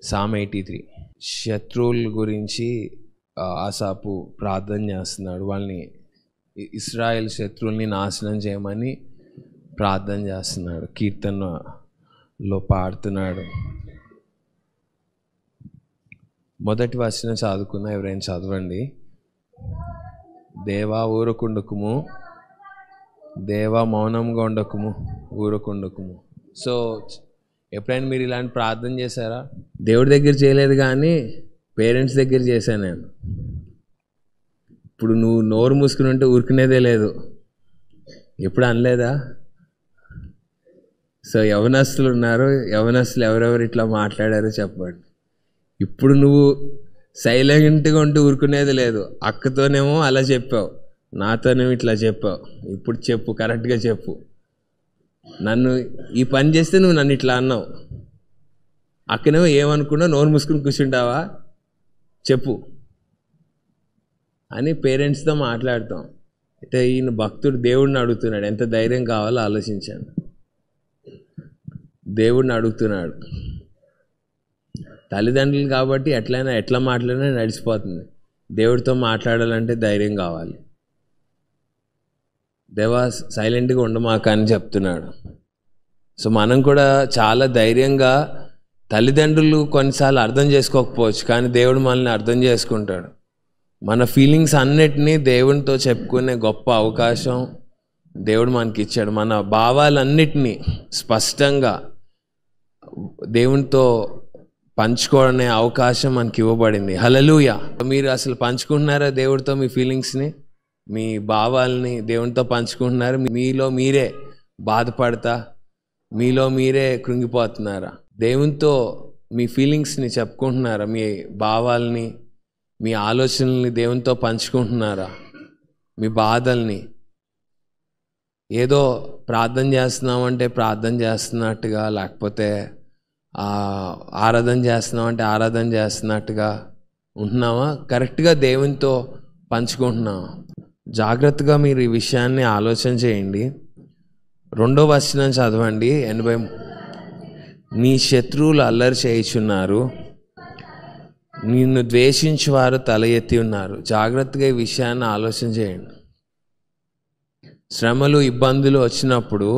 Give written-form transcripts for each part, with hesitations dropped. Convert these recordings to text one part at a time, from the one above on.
Sam 83 శత్రువుల గురించి ఆసాపు ప్రార్థన చేస్తున్నాడు. వాళ్ళని ఇశ్రాయేల్ శత్రువుల్ని నాశనం చేయమని ప్రార్థన చేస్తున్నాడు. కీర్తనలో పాడుతున్నాడు. మొదటి వచనం చదువుకున్నా, ఎవరైనా చదవండి. దేవా ఊరకుండకుము, దేవా మౌనంగా ఉండకుము, ఊరకుండకుము. సో ఎప్పుడైనా మీరు ఇలాంటి ప్రార్థన చేశారా? దేవుడి దగ్గర చేయలేదు కానీ పేరెంట్స్ దగ్గర చేశాను నేను. ఇప్పుడు నువ్వు నోరు మూసుకుని ఉంటే ఊరుకునేదే లేదు. ఎప్పుడు అనలేదా? సో యవనస్తులు ఉన్నారు, యవనస్తులు ఎవరెవరు ఇట్లా మాట్లాడారో చెప్పండి. ఇప్పుడు నువ్వు సైలెంట్గా ఉంటే ఊరుకునేది లేదు. అక్కతోనేమో అలా చెప్పావు, నాతోనేమో ఇట్లా చెప్పావు. ఇప్పుడు చెప్పు, కరెక్ట్గా చెప్పు. నన్ను ఈ పని చేస్తే నువ్వు నన్ను ఇట్లా అన్నావు, అక్కనేమో ఏమనుకున్నావు, నోరు మూసుకుని కూర్చుంటావా, చెప్పు అని పేరెంట్స్తో మాట్లాడతాం. అయితే ఈయన భక్తుడు దేవుడిని అడుగుతున్నాడు. ఎంత ధైర్యం కావాలో ఆలోచించాను. దేవుడిని అడుగుతున్నాడు. తల్లిదండ్రులు కాబట్టి ఎట్లా మాట్లాడినా నడిచిపోతుంది. దేవుడితో మాట్లాడాలంటే ధైర్యం కావాలి. దేవా సైలెంట్గా ఉండమాక అని చెప్తున్నాడు. సో మనం కూడా చాలా ధైర్యంగా, తల్లిదండ్రులు కొన్నిసార్లు అర్థం చేసుకోకపోవచ్చు కానీ దేవుడు మనల్ని అర్థం చేసుకుంటాడు. మన ఫీలింగ్స్ అన్నిటినీ దేవునితో చెప్పుకునే గొప్ప అవకాశం దేవుడు మనకి ఇచ్చాడు. మన భావాలన్నిటినీ స్పష్టంగా దేవునితో పంచుకోవడనే అవకాశం మనకి ఇవ్వబడింది. హల్లెలూయా. మీరు అసలు పంచుకుంటున్నారా దేవుడితో మీ ఫీలింగ్స్ని, మీ భావాల్ని దేవునితో పంచుకుంటున్నారా? మీలో మీరే బాధపడతా, మీలో మీరే కృంగిపోతున్నారా? దేవునితో మీ ఫీలింగ్స్ని చెప్పుకుంటున్నారా? మీ భావాల్ని, మీ ఆలోచనల్ని దేవునితో పంచుకుంటున్నారా? మీ బాధల్ని ఏదో ప్రార్థన చేస్తున్నామంటే ప్రార్థన చేస్తున్నట్టుగా, లేకపోతే ఆరాధన చేస్తున్నామంటే ఆరాధన చేస్తున్నట్టుగా ఉంటున్నావా? కరెక్ట్గా దేవునితో పంచుకుంటున్నావా? జాగ్రత్తగా మీరు ఈ విషయాన్ని ఆలోచన చేయండి. 2వ వచనం చదవండి. 80 నీ శత్రువులు అల్లరి చేయుచున్నారు, నిన్ను ద్వేషించేవారు తల ఎత్తి ఉన్నారు. జాగ్రత్తగా ఈ విషయాన్ని ఆలోచన చేయండి. శ్రమలు, ఇబ్బందులు వచ్చినప్పుడు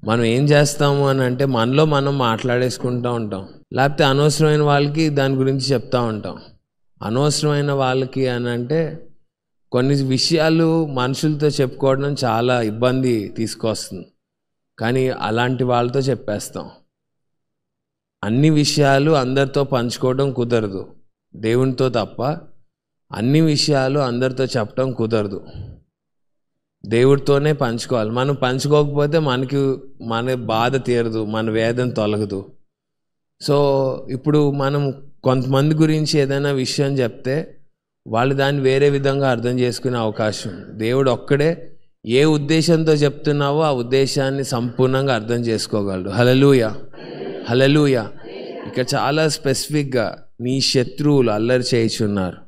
మనం ఏం చేస్తాము అని అంటే మనలో మనం మాట్లాడేసుకుంటూ ఉంటాం, లేకపోతే అనవసరమైన వాళ్ళకి దాని గురించి చెప్తూ ఉంటాం. అనవసరమైన వాళ్ళకి అని అంటే కొన్ని విషయాలు మనుషులతో చెప్పుకోవడం చాలా ఇబ్బంది తీసుకొస్తుంది, కానీ అలాంటి వాళ్ళతో చెప్పేస్తాం. అన్ని విషయాలు అందరితో పంచుకోవడం కుదరదు. దేవునితో తప్ప అన్ని విషయాలు అందరితో చెప్పడం కుదరదు. దేవుడితోనే పంచుకోవాలి. మనం పంచుకోకపోతే మన బాధ తీరదు, మన వేదన తొలగదు. సో ఇప్పుడు మనం కొంతమంది గురించి ఏదైనా విషయం చెప్తే వాళ్ళు దాన్ని వేరే విధంగా అర్థం చేసుకునే అవకాశం ఉంది. దేవుడు ఒక్కడే ఏ ఉద్దేశంతో చెప్తున్నావో ఆ ఉద్దేశాన్ని సంపూర్ణంగా అర్థం చేసుకోగలడు. హల్లెలూయా, హల్లెలూయా. ఇక చాలా స్పెసిఫిక్గా నీ శత్రువులు అల్లరి చేయుచున్నారు,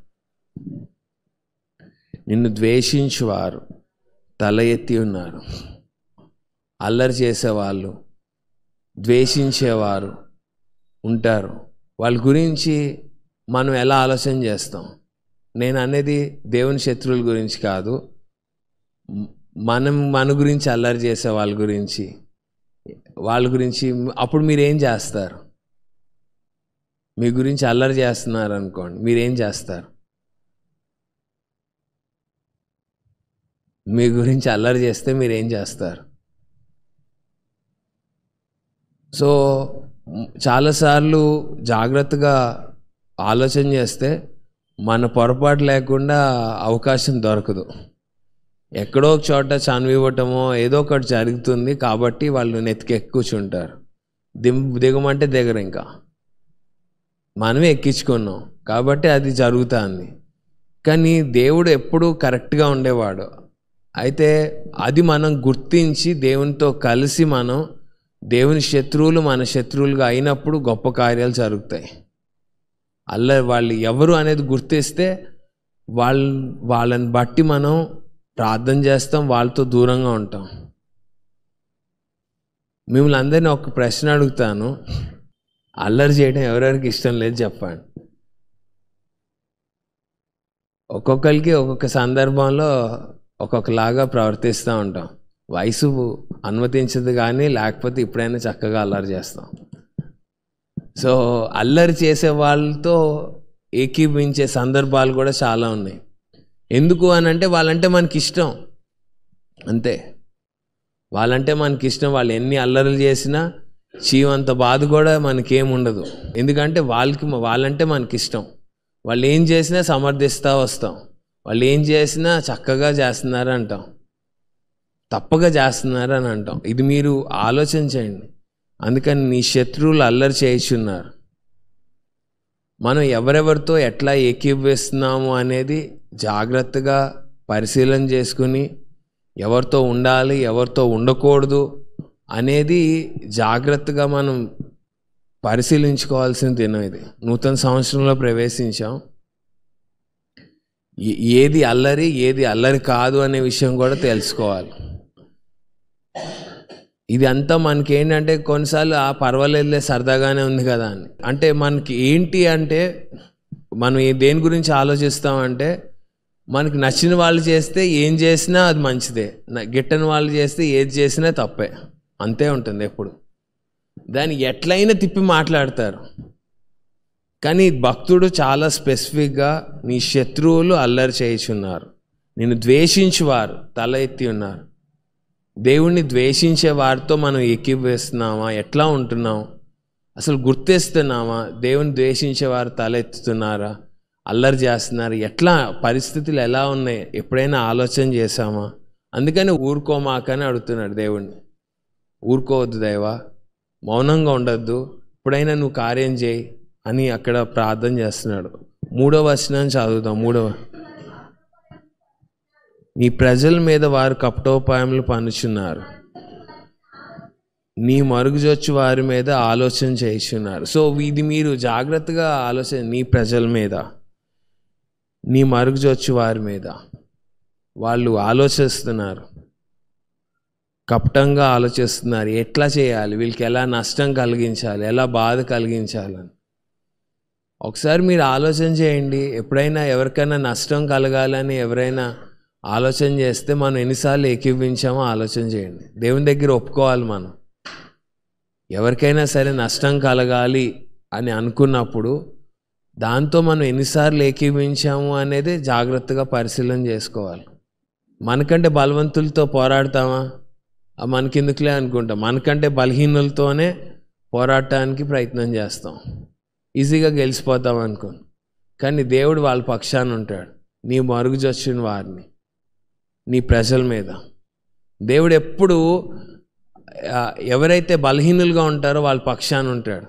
నిన్ను ద్వేషించువారు తల ఎత్తి ఉన్నారు. అల్లరి చేసేవాళ్ళు, ద్వేషించేవారు ఉంటారు. వాళ్ళ గురించి మనం ఎలా ఆలోచన చేస్తాం? నేను అనేది దేవుని శత్రువుల గురించి కాదు, మన గురించి అల్లరి చేసే వాళ్ళ గురించి. అప్పుడు మీరేం చేస్తారు? మీ గురించి అల్లరి చేస్తున్నారు అనుకోండి, మీరేం చేస్తారు? మీ గురించి అల్లరి చేస్తే మీరేం చేస్తారు? సో చాలాసార్లు జాగ్రత్తగా ఆలోచన చేస్తే మన పొరపాటు లేకుండా అవకాశం దొరకదు. ఎక్కడో ఒక చోట చనివ్వటమో ఏదో ఒకటి జరుగుతుంది కాబట్టి వాళ్ళు నెత్తికెక్కుచుంటారు. దిగమంటే దిగరు. ఇంకా మనమే ఎక్కించుకున్నాం కాబట్టి అది జరుగుతుంది. కానీ దేవుడు ఎప్పుడూ కరెక్ట్గా ఉండేవాడు. అయితే అది మనం గుర్తించి దేవునితో కలిసి మనం దేవుని శత్రువులు మన శత్రువులుగా అయినప్పుడు గొప్ప కార్యాలు జరుగుతాయి. వాళ్ళు ఎవరు అనేది గుర్తిస్తే వాళ్ళని బట్టి మనం ప్రార్థన చేస్తాం, వాళ్ళతో దూరంగా ఉంటాం. మిమ్మల్ని అందరినీ ఒక ప్రశ్న అడుగుతాను. అల్లరి చేయడం ఎవరెవరికి ఇష్టం లేదు చెప్పండి. ఒక్కొక్కరికి ఒక్కొక్క సందర్భంలో ఒక్కొక్కలాగా ప్రవర్తిస్తూ ఉంటాం. వయసు అనుమతించదు కానీ లేకపోతే ఇప్పుడైనా చక్కగా అల్లరి చేస్తాం. సో అల్లరి చేసే వాళ్ళతో ఏకీభవించే సందర్భాలు కూడా చాలా ఉన్నాయి. ఎందుకు అని అంటే వాళ్ళంటే మనకి ఇష్టం, అంతే. వాళ్ళంటే మనకి ఇష్టం. వాళ్ళు ఎన్ని అల్లరులు చేసినా చీవంత బాధ కూడా మనకేముండదు. ఎందుకంటే వాళ్ళంటే మనకి ఇష్టం. వాళ్ళు ఏం చేసినా సమర్థిస్తూ వస్తాం. వాళ్ళు ఏం చేసినా చక్కగా చేస్తున్నారు అంటాం, తప్పగా చేస్తున్నారు అని అంటాం. ఇది మీరు ఆలోచించండి. అందుకని నీ శత్రువులు అల్లరి చేయుచున్నారు. మనం ఎవరెవరితో ఎట్లా ఏకీభవిస్తున్నాము అనేది జాగ్రత్తగా పరిశీలన చేసుకుని ఎవరితో ఉండాలి ఎవరితో ఉండకూడదు అనేది జాగ్రత్తగా మనం పరిశీలించుకోవాల్సిన దినం ఇది. నూతన సంవత్సరంలో ప్రవేశించాం. ఏది అల్లరి కాదు అనే విషయం కూడా తెలుసుకోవాలి. ఇది అంతా మనకి ఏంటంటే కొన్నిసార్లు పర్వాలేదులే సరదాగానే ఉంది కదా అని. అంటే మనకి ఏంటి అంటే మనం దేని గురించి ఆలోచిస్తామంటే మనకి నచ్చిన వాళ్ళు చేస్తే ఏం చేసినా అది మంచిదే, గిట్టని వాళ్ళు చేస్తే ఏది చేసినా తప్పే, అంతే ఉంటుంది ఎప్పుడు. దాన్ని ఎట్లయినా తిప్పి మాట్లాడతారు. కానీ భక్తుడు చాలా స్పెసిఫిక్గా నీ శత్రువులు అల్లరి చేయుచున్నారు, నిన్ను ద్వేషించువారు తల ఎత్తి ఉన్నారు. దేవుణ్ణి ద్వేషించే వారితో మనం ఏకీభవిస్తున్నామా? ఎట్లా ఉంటున్నాం? అసలు గుర్తిస్తున్నామా? దేవుని ద్వేషించే వారు తల ఎత్తుతున్నారా? అల్లరి చేస్తున్నారు? ఎట్లా పరిస్థితులు ఎలా ఉన్నాయి? ఎప్పుడైనా ఆలోచన చేశామా? అందుకని ఊరుకోమాకని అడుగుతున్నాడు దేవుణ్ణి. ఊరుకోవద్దు దేవా, మౌనంగా ఉండొద్దు, ఇప్పుడైనా నువ్వు కార్యం చేయి అని అక్కడ ప్రార్థన చేస్తున్నాడు. 3వ వచనం చదువుతాం. నీ ప్రజల మీద వారు కపటోపాయములు పన్నుచున్నారు, నీ మరుగుజొచ్చు వారి మీద ఆలోచన చేస్తున్నారు. సో ఇది మీరు జాగ్రత్తగా ఆలోచన. నీ ప్రజల మీద, నీ మరుగుజొచ్చు వారి మీద వాళ్ళు ఆలోచిస్తున్నారు, కపటంగా ఆలోచిస్తున్నారు. ఎట్లా చేయాలి, వీళ్ళకి ఎలా నష్టం కలిగించాలి, ఎలా బాధ కలిగించాలని ఒకసారి మీరు ఆలోచన చేయండి. ఎప్పుడైనా ఎవరికైనా నష్టం కలగాలని ఎవరైనా ఆలోచన చేస్తే మనం ఎన్నిసార్లు ఏకీభవించామో ఆలోచన చేయండి. దేవుని దగ్గర ఒప్పుకోవాలి. మనం ఎవరికైనా సరే నష్టం కలగాలి అని అనుకున్నప్పుడు దాంతో మనం ఎన్నిసార్లు ఏకీభవించాము అనేది జాగ్రత్తగా పరిశీలన చేసుకోవాలి. మనకంటే బలవంతులతో పోరాడతామా? మనకెందుకులే అనుకుంటాం. మనకంటే బలహీనులతోనే పోరాడటానికి ప్రయత్నం చేస్తాం, ఈజీగా గెలిచిపోతాం అనుకోండి. కానీ దేవుడు వాళ్ళ పక్షాన ఉంటాడు. నీ మరుగుజొచ్చిన వారిని, నీ ప్రజల మీద దేవుడు ఎప్పుడు ఎవరైతే బలహీనులుగా ఉంటారో వాళ్ళ పక్షాన ఉంటాడు.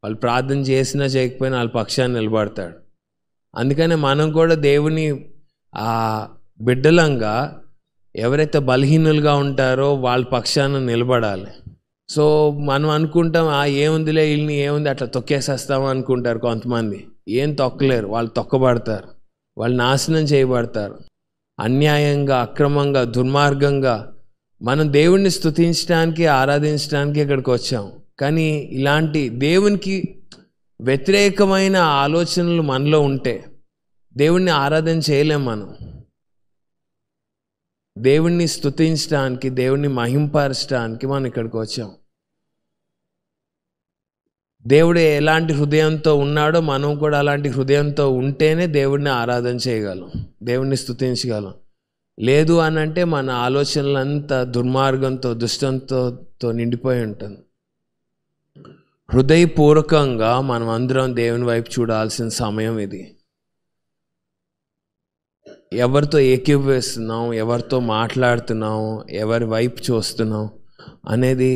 వాళ్ళు ప్రార్థన చేసినా చేయకపోయినా వాళ్ళ పక్షాన్ని నిలబడతాడు. అందుకనే మనం కూడా దేవుని బిడ్డలంగా ఎవరైతే బలహీనులుగా ఉంటారో వాళ్ళ పక్షాన నిలబడాలి. సో మనం అనుకుంటాం ఏముందిలే వీళ్ళని, ఏముంది అట్లా తొక్కేసేస్తాం అనుకుంటారు కొంతమంది. ఏం తొక్కలేరు, వాళ్ళు తొక్కబడతారు, వాళ్ళు నాశనం చేయబడతారు. అన్యాయంగా, అక్రమంగా, దుర్మార్గంగా మనం దేవుణ్ణి స్తుతించడానికి, ఆరాధించడానికి ఇక్కడికి వచ్చాం. కానీ ఇలాంటి దేవునికి వ్యతిరేకమైన ఆలోచనలు మనలో ఉంటే దేవుణ్ణి ఆరాధన చేయలేం. మనం దేవుణ్ణి స్తుతించడానికి, దేవుణ్ణి మహింపరచడానికి మనం ఇక్కడికి వచ్చాం. దేవుడు ఎలాంటి హృదయంతో ఉన్నాడో మనం కూడా అలాంటి హృదయంతో ఉంటేనే దేవుడిని ఆరాధన చేయగలం, దేవుణ్ణి స్తుతించగలం. లేదు అని అంటే మన ఆలోచనలంతా దుర్మార్గంతో, దుష్టంతో నిండిపోయి ఉంటుంది. హృదయపూర్వకంగా మనం అందరం దేవుని వైపు చూడాల్సిన సమయం ఇది. ఎవరితో ఏకీభవిస్తున్నాం, ఎవరితో మాట్లాడుతున్నాం, ఎవరి వైపు చూస్తున్నాం అనేది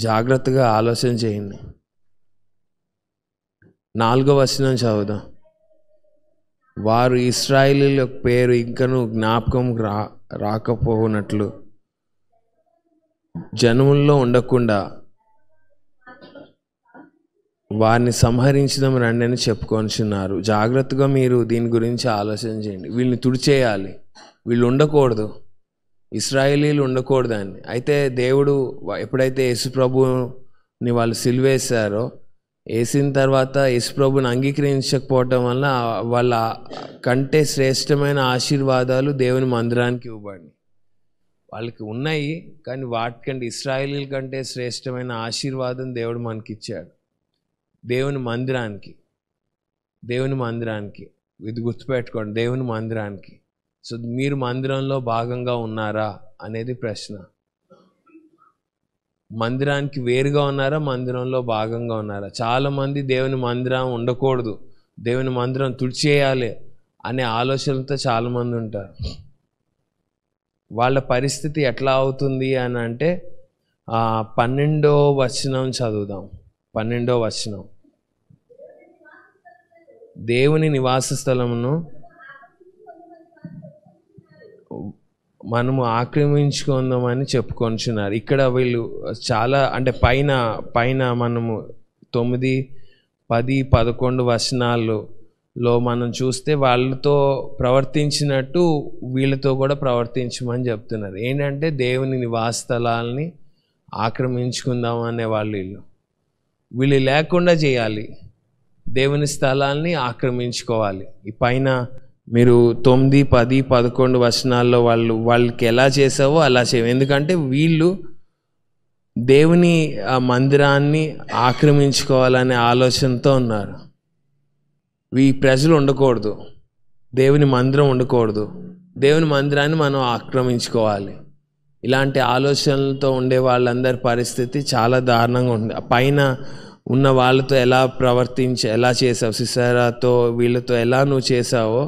జాగ్రత్తగా ఆలోచన చేయండి. 4వ వచనం చదువుదాం. వారు ఇశ్రాయేలీయుల పేరు ఇంకను జ్ఞాపకం రాకపోనట్లు జనముల్లో ఉండకుండా వారిని సంహరించడం రండి అని చెప్పుకొనిచున్నారు. జాగ్రత్తగా మీరు దీని గురించి ఆలోచన చేయండి. వీళ్ళని తుడిచేయాలి, వీళ్ళు ఉండకూడదు, ఇశ్రాయేలీయులు ఉండకూడదు అని. అయితే దేవుడు ఎప్పుడైతే యేసు ప్రభుని వాళ్ళు సిలువేశారో వేసిన తర్వాత యేసుప్రభుని అంగీకరించకపోవటం వల్ల వాళ్ళ కంటే శ్రేష్టమైన ఆశీర్వాదాలు దేవుని మందిరానికి ఇవ్వబడి వాళ్ళకి ఉన్నాయి. కానీ వాటికంటే ఇశ్రాయేలీల కంటే శ్రేష్టమైన ఆశీర్వాదం దేవుడు మనకిచ్చాడు దేవుని మందిరానికి. ఇది గుర్తుపెట్టుకోండి, దేవుని మందిరానికి. సో మీరు మందిరంలో భాగంగా ఉన్నారా అనేది ప్రశ్న. మందిరానికి వేరుగా ఉన్నారా, మందిరంలో భాగంగా ఉన్నారా? చాలామంది దేవుని మందిరం ఉండకూడదు, దేవుని మందిరం తుడిచేయాలి అనే ఆలోచనలతో చాలామంది ఉంటారు. వాళ్ళ పరిస్థితి ఎట్లా అవుతుంది అని అంటే 12వ వచనం చదువుదాం. 12వ వచనం, దేవుని నివాస స్థలమును మనము ఆక్రమించుకుందామని చెప్పుకొంచున్నారు. ఇక్కడ వీళ్ళు చాలా అంటే పైన మనము 9, 10, 11 వచనాల్లో మనం చూస్తే వాళ్ళతో ప్రవర్తించినట్టు వీళ్ళతో కూడా ప్రవర్తించమని చెప్తున్నారు. ఏంటంటే దేవుని నివాస స్థలాల్ని ఆక్రమించుకుందాం అనే వీళ్ళు లేకుండా చేయాలి, దేవుని స్థలాల్ని ఆక్రమించుకోవాలి. ఈ పైన మీరు 9, 10, 11 వచనాల్లో వాళ్ళకి ఎలా చేసావో అలా చేయవు. ఎందుకంటే వీళ్ళు దేవుని మందిరాన్ని ఆక్రమించుకోవాలనే ఆలోచనతో ఉన్నారు. ఈ ప్రజలు ఉండకూడదు, దేవుని మందిరం ఉండకూడదు, దేవుని మందిరాన్ని మనం ఆక్రమించుకోవాలి. ఇలాంటి ఆలోచనలతో ఉండే వాళ్ళందరి పరిస్థితి చాలా దారుణంగా ఉంది. పైన ఉన్న వాళ్ళతో ఎలా చేసావు, సిసరాతో వీళ్ళతో ఎలా నువ్వు చేసావో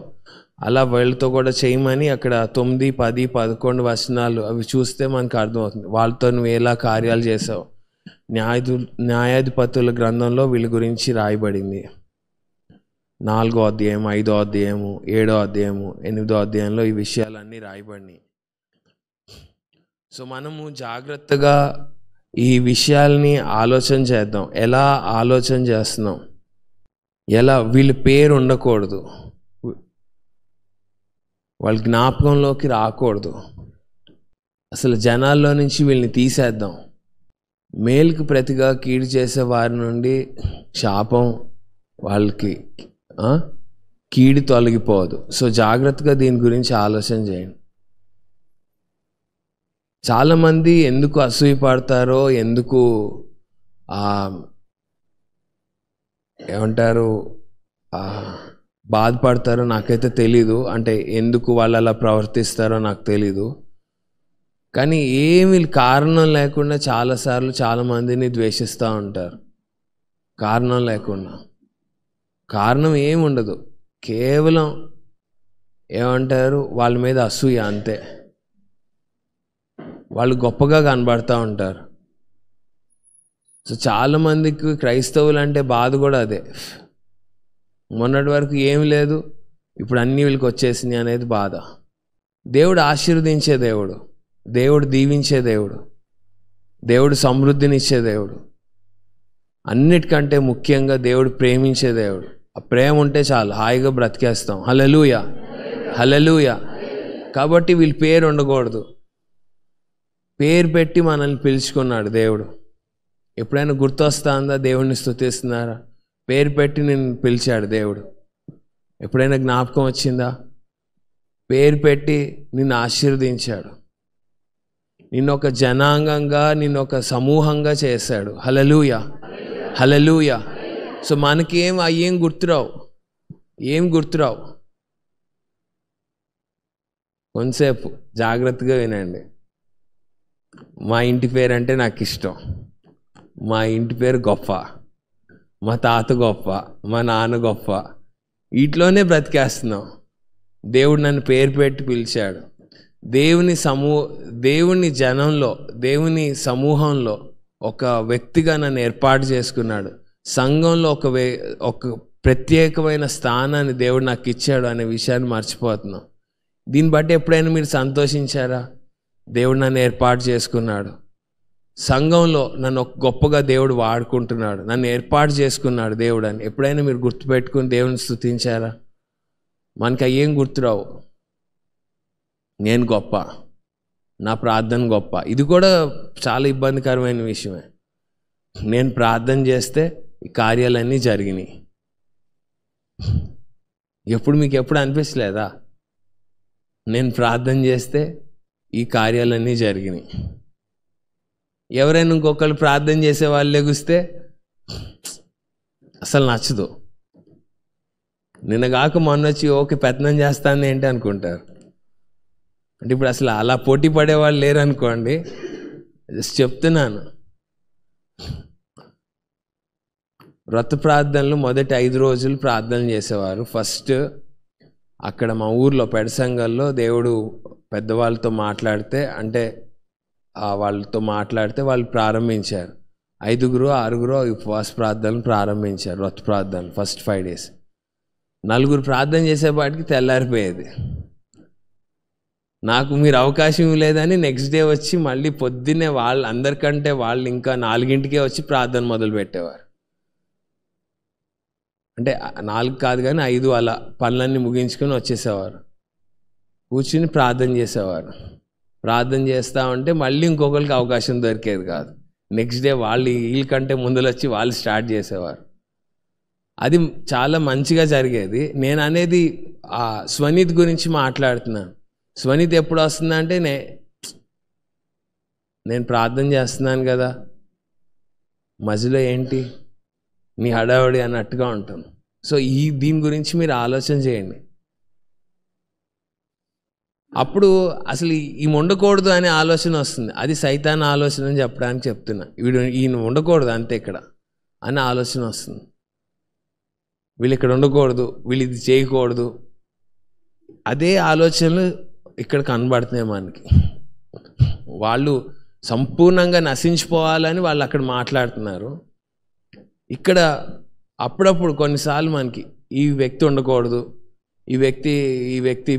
అలా వీళ్ళతో కూడా చేయమని అక్కడ 9, 10, 11 వచనాలు అవి చూస్తే మనకు అర్థమవుతుంది. వాళ్ళతో నువ్వు ఎలా కార్యాలు చేసావు. న్యాయాధిపతుల గ్రంథంలో వీళ్ళ గురించి రాయబడింది. 4వ అధ్యాయం, 5వ అధ్యాయము, 7వ అధ్యాయము, 8వ అధ్యాయంలో ఈ విషయాలన్నీ రాయబడినాయి. సో మనము జాగ్రత్తగా ఈ విషయాల్ని ఆలోచన చేద్దాం. ఎలా ఆలోచన చేస్తున్నాం, వీళ్ళ పేరు ఉండకూడదు, వాళ్ళ జ్ఞాపకంలోకి రాకూడదు. అసలు జనాల్లో నుంచి వీళ్ళని తీసేద్దాం. మేలుకు ప్రతిగా కీడు చేసే వారి నుండి శాపం, వాళ్ళకి కీడు తొలగిపోదు. సో జాగ్రత్తగా దీని గురించి ఆలోచన చేయండి. చాలామంది ఎందుకు అసూయపడతారో, ఎందుకు ఏమంటారు బాధపడతారో నాకైతే తెలీదు. అంటే ఎందుకు వాళ్ళు అలా ప్రవర్తిస్తారో నాకు తెలీదు. కానీ ఏమి కారణం లేకుండా చాలాసార్లు చాలామందిని ద్వేషిస్తూ ఉంటారు. కారణం లేకుండా, కారణం ఏమి ఉండదు, కేవలం ఏమంటారు వాళ్ళ మీద అసూయ అంతే. వాళ్ళు గొప్పగా కనబడుతూ ఉంటారు. సో చాలామందికి క్రైస్తవులు అంటే బాధ కూడా అదే. మొన్నటి వరకు ఏమి లేదు, ఇప్పుడు అన్నీ వీళ్ళకి వచ్చేసింది అనేది బాధ. దేవుడు ఆశీర్వదించే దేవుడు, దేవుడు దీవించే దేవుడు, దేవుడు సమృద్ధినిచ్చే దేవుడు, అన్నిటికంటే ముఖ్యంగా దేవుడు ప్రేమించే దేవుడు. ఆ ప్రేమ ఉంటే చాలు, హాయిగా బ్రతికేస్తాం. హల్లెలూయా, హల్లెలూయా. కాబట్టి వీళ్ళ పేరు ఉండకూడదు. పేరు పెట్టి మనల్ని పిలుచుకున్నాడు దేవుడు. ఎప్పుడైనా గుర్తొస్తుందా దేవుడిని స్తుతిస్తున్నారా? పేరు పెట్టి నిన్ను పిలిచాడు దేవుడు. ఎప్పుడైనా జ్ఞాపకం వచ్చిందా? పేరు పెట్టి నిన్ను ఆశీర్వదించాడు, నిన్ను ఒక జనాంగంగా, నిన్ను ఒక సమూహంగా చేశాడు. హల్లెలూయా, హల్లెలూయా. సో మనకేం ఏం గుర్తురావు. కొంతసేపు జాగ్రత్తగా వినండి. మా ఇంటి పేరు అంటే నాకు ఇష్టం, మా ఇంటి పేరు గొప్ప, మా తాత గొప్ప, మా నాన్న గొప్ప, వీటిలోనే బ్రతికేస్తున్నాం. దేవుడు నన్ను పేరు పెట్టి పిలిచాడు. దేవుని జనంలో, దేవుని సమూహంలో ఒక వ్యక్తిగా నన్ను ఏర్పాటు చేసుకున్నాడు. సంఘంలో ఒక ప్రత్యేకమైన స్థానాన్ని దేవుడు నాకు ఇచ్చాడు అనే విషయాన్ని మర్చిపోతున్నాం. దీన్ని బట్టి ఎప్పుడైనా మీరు సంతోషించారా? దేవుడు నన్ను ఏర్పాటు చేసుకున్నాడు, సంఘంలో నన్ను ఒక గొప్పగా దేవుడు వాడుకుంటున్నాడు, నన్ను ఏర్పాటు చేసుకున్నాడు దేవుడు అని ఎప్పుడైనా మీరు గుర్తుపెట్టుకుని దేవుని స్తుతించారా? మనకి ఏం గుర్తురావు. నేను గొప్ప, నా ప్రార్థన గొప్ప. ఇది కూడా చాలా ఇబ్బందికరమైన విషయమే. నేను ప్రార్థన చేస్తే ఈ కార్యాలన్నీ జరిగినాయి. మీకు ఎప్పుడు అనిపించలేదా, నేను ప్రార్థన చేస్తే ఈ కార్యాలన్నీ జరిగినాయి? ఎవరైనా ఇంకొకళ్ళు ప్రార్థన చేసే వాళ్ళు లెగుస్తే అసలు నచ్చదు. నిన్నగాక మొన్నొచ్చి ఓకే పెత్తనం చేస్తాను ఏంటి అనుకుంటారు. అంటే ఇప్పుడు అసలు అలా పోటీ పడేవాళ్ళు లేరు అనుకోండి, జస్ట్ చెప్తున్నాను. వ్రత ప్రార్థనలు మొదటి 5 రోజులు ప్రార్థనలు చేసేవారు. ఫస్ట్ అక్కడ మా ఊర్లో పెడసంగల్లో దేవుడు పెద్దవాళ్ళతో మాట్లాడితే, అంటే వాళ్ళతో మాట్లాడితే వాళ్ళు ప్రారంభించారు. 5-6 ఉపవాస ప్రార్థనలు ప్రారంభించారు, వ్రత ప్రార్థనలు. ఫస్ట్ 5 days 4 ప్రార్థన చేసేపాటికి తెల్లారిపోయేది. నాకు మీరు అవకాశం లేదని నెక్స్ట్ డే వచ్చి మళ్ళీ పొద్దున్నే అందరికంటే వాళ్ళు ఇంకా 4 వచ్చి ప్రార్థన మొదలు పెట్టేవారు. అంటే 4 కాదు కానీ 5 అలా పనులన్నీ ముగించుకొని వచ్చేసేవారు. కూర్చుని ప్రార్థన చేసేవారు. ప్రార్థన చేస్తూ ఉంటే మళ్ళీ ఇంకొకరికి అవకాశం దొరికేది కాదు. నెక్స్ట్ డే వీళ్ళకంటే ముందులు వచ్చి వాళ్ళు స్టార్ట్ చేసేవారు. అది చాలా మంచిగా జరిగేది. నేను అనేది స్వనీత్ గురించి మాట్లాడుతున్నాను. స్వనీత్ ఎప్పుడు వస్తుందంటే నేను ప్రార్థన చేస్తున్నాను కదా, మధ్యలో ఏంటి నీ హడావుడి అన్నట్టుగా ఉంటాం. సో దీని గురించి మీరు ఆలోచన చేయండి. అప్పుడు అసలు ఈ ఉండకూడదు అనే ఆలోచన వస్తుంది. అది సైతాన్ ఆలోచన అని చెప్పడానికి చెప్తున్నా. ఈయన ఉండకూడదు అంతే ఇక్కడ అనే ఆలోచన వస్తుంది. వీళ్ళు ఇక్కడ ఉండకూడదు, వీళ్ళు ఇది చేయకూడదు, అదే ఆలోచనలు ఇక్కడ కనబడుతున్నాయి మనకి. వాళ్ళు సంపూర్ణంగా నశించిపోవాలని వాళ్ళు అక్కడ మాట్లాడుతున్నారు. ఇక్కడ అప్పుడప్పుడు కొన్నిసార్లు మనకి ఈ వ్యక్తి ఉండకూడదు, ఈ వ్యక్తి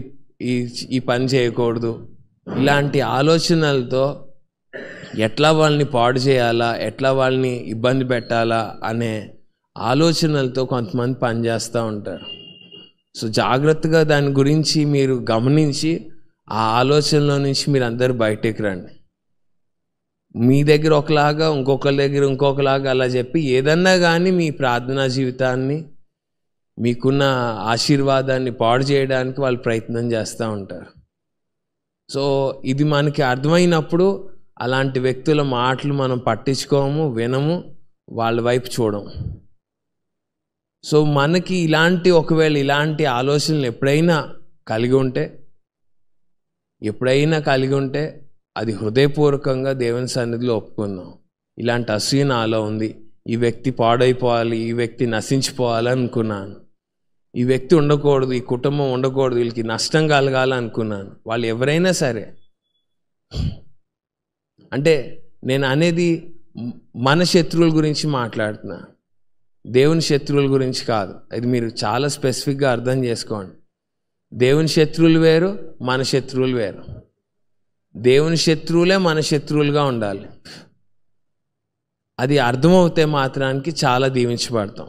ఈ పని చేయకూడదు, ఇలాంటి ఆలోచనలతో ఎట్లా వాళ్ళని పాడు చేయాలా, ఎట్లా వాళ్ళని ఇబ్బంది పెట్టాలా అనే ఆలోచనలతో కొంతమంది పనిచేస్తూ ఉంటారు. సో జాగ్రత్తగా దాని గురించి మీరు గమనించి ఆ ఆలోచనలో నుంచి మీరు అందరూ బయటకు రండి. మీ దగ్గర ఒకలాగా ఇంకొకరి దగ్గర ఇంకొకలాగా అలా చెప్పి ఏదన్నా కానీ మీ ప్రార్థనా జీవితాన్ని, మీకున్న ఆశీర్వాదాన్ని పాడు చేయడానికి వాళ్ళు ప్రయత్నం చేస్తూ ఉంటారు. సో ఇది మనకి అర్థమైనప్పుడు అలాంటి వ్యక్తుల మాటలు మనం పట్టించుకోము, వినము, వాళ్ళ వైపు చూడము. సో మనకి ఒకవేళ ఇలాంటి ఆలోచనలు ఎప్పుడైనా కలిగి ఉంటే అది హృదయపూర్వకంగా దేవుని సన్నిధిలో ఒప్పుకుందాం. ఇలాంటి అసూయ నాలో ఉంది, ఈ వ్యక్తి పాడైపోవాలి, ఈ వ్యక్తి నశించిపోవాలి అనుకున్నాను, ఈ వ్యక్తి ఉండకూడదు, ఈ కుటుంబం ఉండకూడదు, వీళ్ళకి నష్టం కలగాలనుకున్నాను. వాళ్ళు ఎవరైనా సరే, అంటే నేను అనేది మన శత్రువుల గురించి మాట్లాడుతున్నా, దేవుని శత్రువుల గురించి కాదు. అది మీరు చాలా స్పెసిఫిక్గా అర్థం చేసుకోండి. దేవుని శత్రువులు వేరు, మన శత్రువులు వేరు. దేవుని శత్రువులే మన శత్రువులుగా ఉండాలి. అది అర్థమవుతే మాత్రానికి చాలా దీవించబడతాం.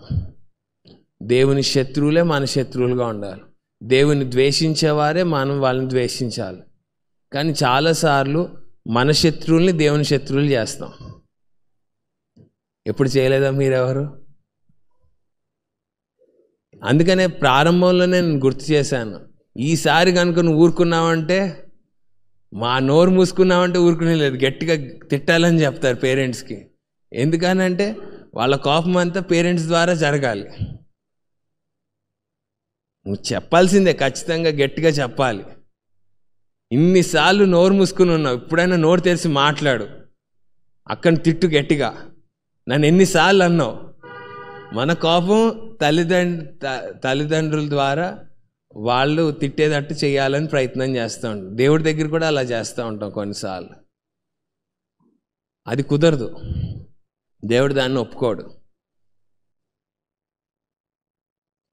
దేవుని శత్రువులే మన శత్రువులుగా ఉండాలి. దేవుని ద్వేషించేవారే మనం వాళ్ళని ద్వేషించాలి. కానీ చాలాసార్లు మన శత్రువుల్ని దేవుని శత్రువులు చేస్తాం. ఎప్పుడు చేయలేదా మీరెవరు? అందుకనే ప్రారంభంలో నేను గుర్తు చేశాను, ఈసారి కనుక నువ్వు ఊరుకున్నావంటే, మా నోరు మూసుకున్నావంటే ఊరుకునే లేదు, గట్టిగా తిట్టాలని చెప్తారు పేరెంట్స్కి. ఎందుకనంటే వాళ్ళ కోపం అంతా పేరెంట్స్ ద్వారా జరగాలి. నువ్వు చెప్పాల్సిందే, ఖచ్చితంగా గట్టిగా చెప్పాలి. ఇన్నిసార్లు నోరు మూసుకుని ఉన్నావు, ఇప్పుడైనా నోరు తెరిచి మాట్లాడు, అక్కని తిట్టు గట్టిగా. నన్ను ఎన్నిసార్లు అన్నావు. మన కోపం తల్లిదండ్రుల ద్వారా వాళ్ళు తిట్టేటట్టు చేయాలని ప్రయత్నం చేస్తూ ఉంటాం. దేవుడి దగ్గర కూడా అలా చేస్తూ ఉంటాం కొన్నిసార్లు. అది కుదరదు, దేవుడు దాన్ని ఒప్పుకోడు.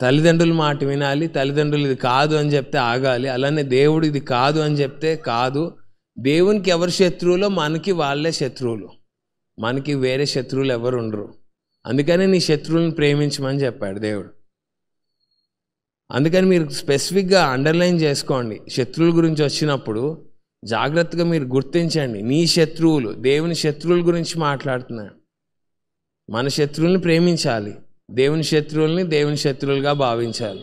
తల్లిదండ్రుల మాట వినాలి, తల్లిదండ్రులు ఇది కాదు అని చెప్తే ఆగాలి. అలానే దేవుడు ఇది కాదు అని చెప్తే కాదు. దేవునికి ఎవరు శత్రువులో మనకి వాళ్ళే శత్రువులు, మనకి వేరే శత్రువులు ఎవరు ఉండరు. అందుకనే నీ శత్రువులను ప్రేమించమని చెప్పాడు దేవుడు. అందుకని మీరు స్పెసిఫిక్గా అండర్లైన్ చేసుకోండి. శత్రువుల గురించి వచ్చినప్పుడు జాగ్రత్తగా మీరు గుర్తించండి, నీ శత్రువులు, దేవుని శత్రువుల గురించి మాట్లాడుతున్నాడు. మన శత్రువుల్ని ప్రేమించాలి, దేవుని శత్రువుల్ని దేవుని శత్రువులుగా భావించాలి.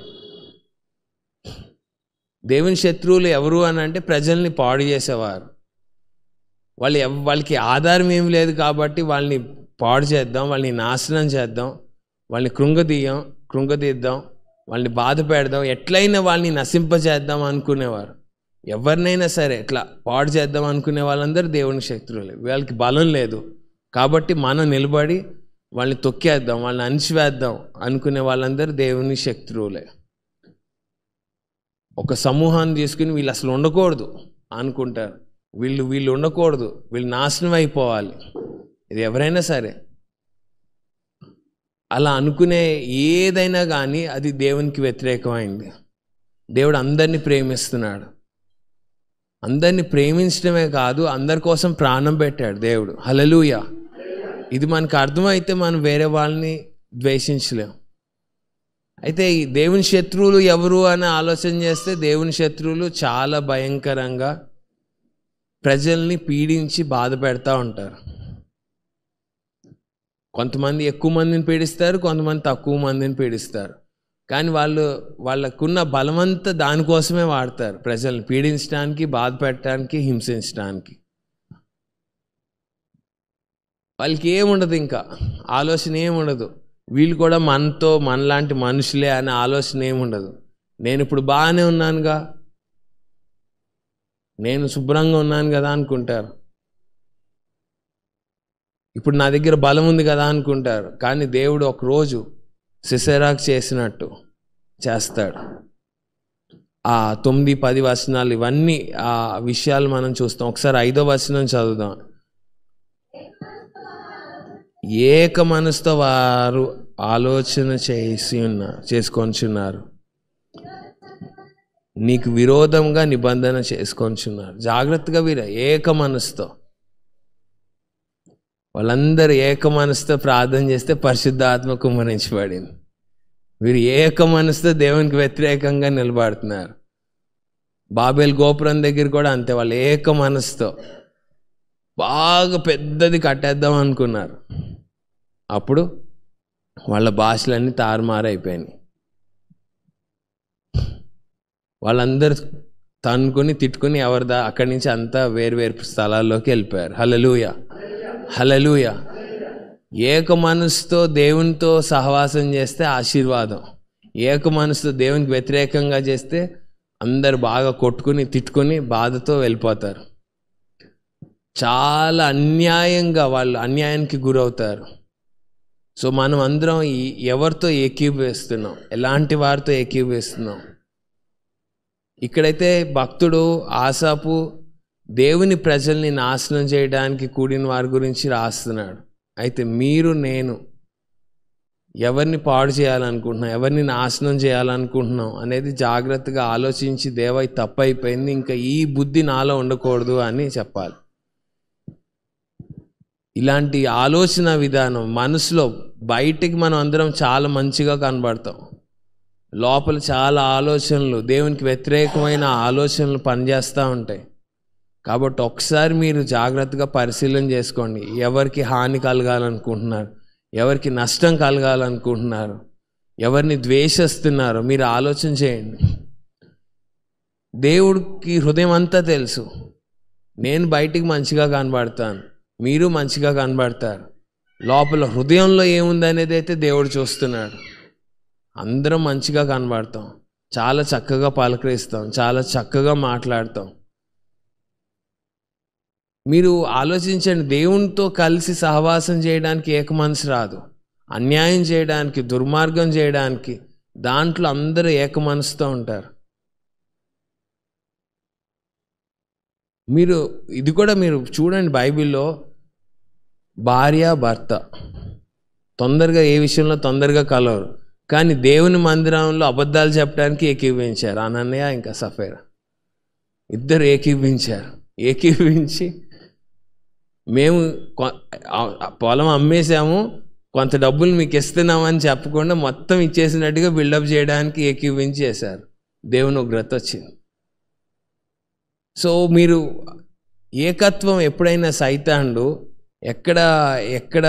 దేవుని శత్రువులు ఎవరు అని అంటే ప్రజల్ని పాడు చేసేవారు. వాళ్ళకి ఆధారం ఏమి లేదు కాబట్టి వాళ్ళని పాడు చేద్దాం, వాళ్ళని నాశనం చేద్దాం, వాళ్ళని కృంగదీద్దాం, వాళ్ళని బాధ పెడదాం, ఎట్లయినా వాళ్ళని నశింపజేద్దాం అనుకునేవారు. ఎవరినైనా సరే ఎట్లా పాడు చేద్దాం అనుకునే వాళ్ళందరూ దేవుని శత్రువులే. వాళ్ళకి బలం లేదు కాబట్టి మనం నిలబడి వాళ్ళని తొక్కేద్దాం, వాళ్ళని అణిచివేద్దాం అనుకునే వాళ్ళందరూ దేవుని శత్రువులే. ఒక సమూహాన్ని తీసుకుని వీళ్ళు అసలు ఉండకూడదు అనుకుంటారు, వీళ్ళు ఉండకూడదు, వీళ్ళు నాశనం అయిపోవాలి, ఇది ఎవరైనా సరే అలా అనుకునే ఏదైనా కానీ అది దేవునికి వ్యతిరేకమైంది. దేవుడు అందరినీ ప్రేమిస్తున్నాడు. అందరినీ ప్రేమించడమే కాదు, అందరి కోసం ప్రాణం పెట్టాడు దేవుడు. హల్లెలూయా. ఇది మనకు అర్థమైతే మనం వేరే వాళ్ళని ద్వేషించలేం. అయితే ఈ దేవుని శత్రువులు ఎవరు అని ఆలోచన చేస్తే, దేవుని శత్రువులు చాలా భయంకరంగా ప్రజల్ని పీడించి బాధ పెడతా ఉంటారు. కొంతమంది ఎక్కువ మందిని పీడిస్తారు, కొంతమంది తక్కువ మందిని పీడిస్తారు. కానీ వాళ్ళకున్న బలమంతా దానికోసమే వాడతారు, ప్రజల్ని పీడించడానికి, బాధ పెట్టడానికి, హింసించడానికి. వాళ్ళకి ఏముండదు, ఇంకా ఆలోచన ఏముండదు. వీళ్ళు కూడా మనలాంటి మనుషులే అనే ఆలోచన ఏముండదు. నేను ఇప్పుడు బాగానే ఉన్నానుగా, నేను శుభ్రంగా ఉన్నాను కదా అనుకుంటారు. ఇప్పుడు నా దగ్గర బలం ఉంది కదా అనుకుంటారు. కానీ దేవుడు ఒకరోజు సిసెరాకు చేసినట్టు చేస్తాడు. ఆ 9-10 వచనాలు ఇవన్నీ ఆ విషయాలు మనం చూస్తాం. ఒకసారి 5వ వచనం చదువుదాం. ఏక మనసుతో వారు ఆలోచన చేసుకొంచున్నారు, నీకు విరోధంగా నిబంధన చేసుకొంచున్నారు. జాగ్రత్తగా వీరు ఏక మనసుతో, వాళ్ళందరూ ఏక మనసుతో ప్రార్థన చేస్తే పరిశుద్ధాత్మ కుమ్మరించబడింది. వీరు ఏక మనసుతో దేవునికి వ్యతిరేకంగా నిలబడుతున్నారు. బాబేల్ గోపురం దగ్గర కూడా అంతే, వాళ్ళు ఏక మనసుతో బాగా పెద్దది కట్టేద్దాం అనుకున్నారు. అప్పుడు వాళ్ళ భాషలన్నీ తారుమారైపోయినాయి. వాళ్ళందరూ తన్నుకొని తిట్టుకుని అక్కడి నుంచి అంతా వేరు స్థలాల్లోకి వెళ్ళిపోయారు. హల్లెలూయా, హల్లెలూయా. ఏక మనసుతో దేవునితో సహవాసం చేస్తే ఆశీర్వాదం. ఏక మనసుతో దేవునికి వ్యతిరేకంగా చేస్తే అందరు బాగా కొట్టుకుని తిట్టుకుని బాధతో వెళ్ళిపోతారు. చాలా వాళ్ళు అన్యాయానికి గురవుతారు. సో మనం అందరం ఎవరితో ఏకీభవిస్తున్నాం, ఎలాంటి వారితో ఏకీభవిస్తున్నాం? ఇక్కడైతే భక్తుడు ఆసాపు దేవుని ప్రజల్ని నాశనం చేయడానికి కూడిన వారి గురించి రాస్తున్నాడు. అయితే నేను ఎవరిని పాడు చేయాలనుకుంటున్నాం, ఎవరిని నాశనం చేయాలనుకుంటున్నాం అనేది జాగ్రత్తగా ఆలోచించి, దేవా ఇది తప్పైపోయింది, ఇంకా ఈ బుద్ధి నాలో ఉండకూడదు అని చెప్పాలి. ఇలాంటి ఆలోచన విధానం మనసులో, బయటికి మనం అందరం చాలా మంచిగా కనబడతాం, లోపల చాలా ఆలోచనలు, దేవునికి వ్యతిరేకమైన ఆలోచనలు పనిచేస్తూ ఉంటాయి. కాబట్టి ఒకసారి మీరు జాగ్రత్తగా పరిశీలన చేసుకోండి. ఎవరికి హాని కలగాలనుకుంటున్నారు, ఎవరికి నష్టం కలగాలనుకుంటున్నారు, ఎవరిని ద్వేషిస్తున్నారు, మీరు ఆలోచన చేయండి. దేవుడికి హృదయం అంతా తెలుసు. నేను బయటికి మంచిగా కనబడతాను, మీరు మంచిగా కనబడతారు, లోపల హృదయంలో ఏముంది అనేది అయితే దేవుడు చూస్తున్నాడు. అందరం మంచిగా కనబడతాం, చాలా చక్కగా పలకరిస్తాం, చాలా చక్కగా మాట్లాడతాం. మీరు ఆలోచించండి, దేవునితో కలిసి సహవాసం చేయడానికి ఏక మనసు రాదు. అన్యాయం చేయడానికి, దుర్మార్గం చేయడానికి, దాంట్లో అందరూ ఏక మనసుతో ఉంటారు. ఇది కూడా మీరు చూడండి, బైబిల్లో భార్య భర్త తొందరగా ఏ విషయంలో తొందరగా కలవరు, కానీ దేవుని మందిరంలో అబద్ధాలు చెప్పడానికి ఏకీభవించారు. అనన్య ఇంకా సఫేరా ఇద్దరు ఏకీభవించి మేము పొలం అమ్మేశాము, కొంత డబ్బులు మీకు ఇస్తున్నామని చెప్పకుండా మొత్తం ఇచ్చేసినట్టుగా బిల్డప్ చేయడానికి ఏకీభవించి చేశారు. దేవుని ఉగ్రత వచ్చింది. సో మీరు ఏకత్వం ఎప్పుడైనా సైతానుడు ఎక్కడ ఎక్కడ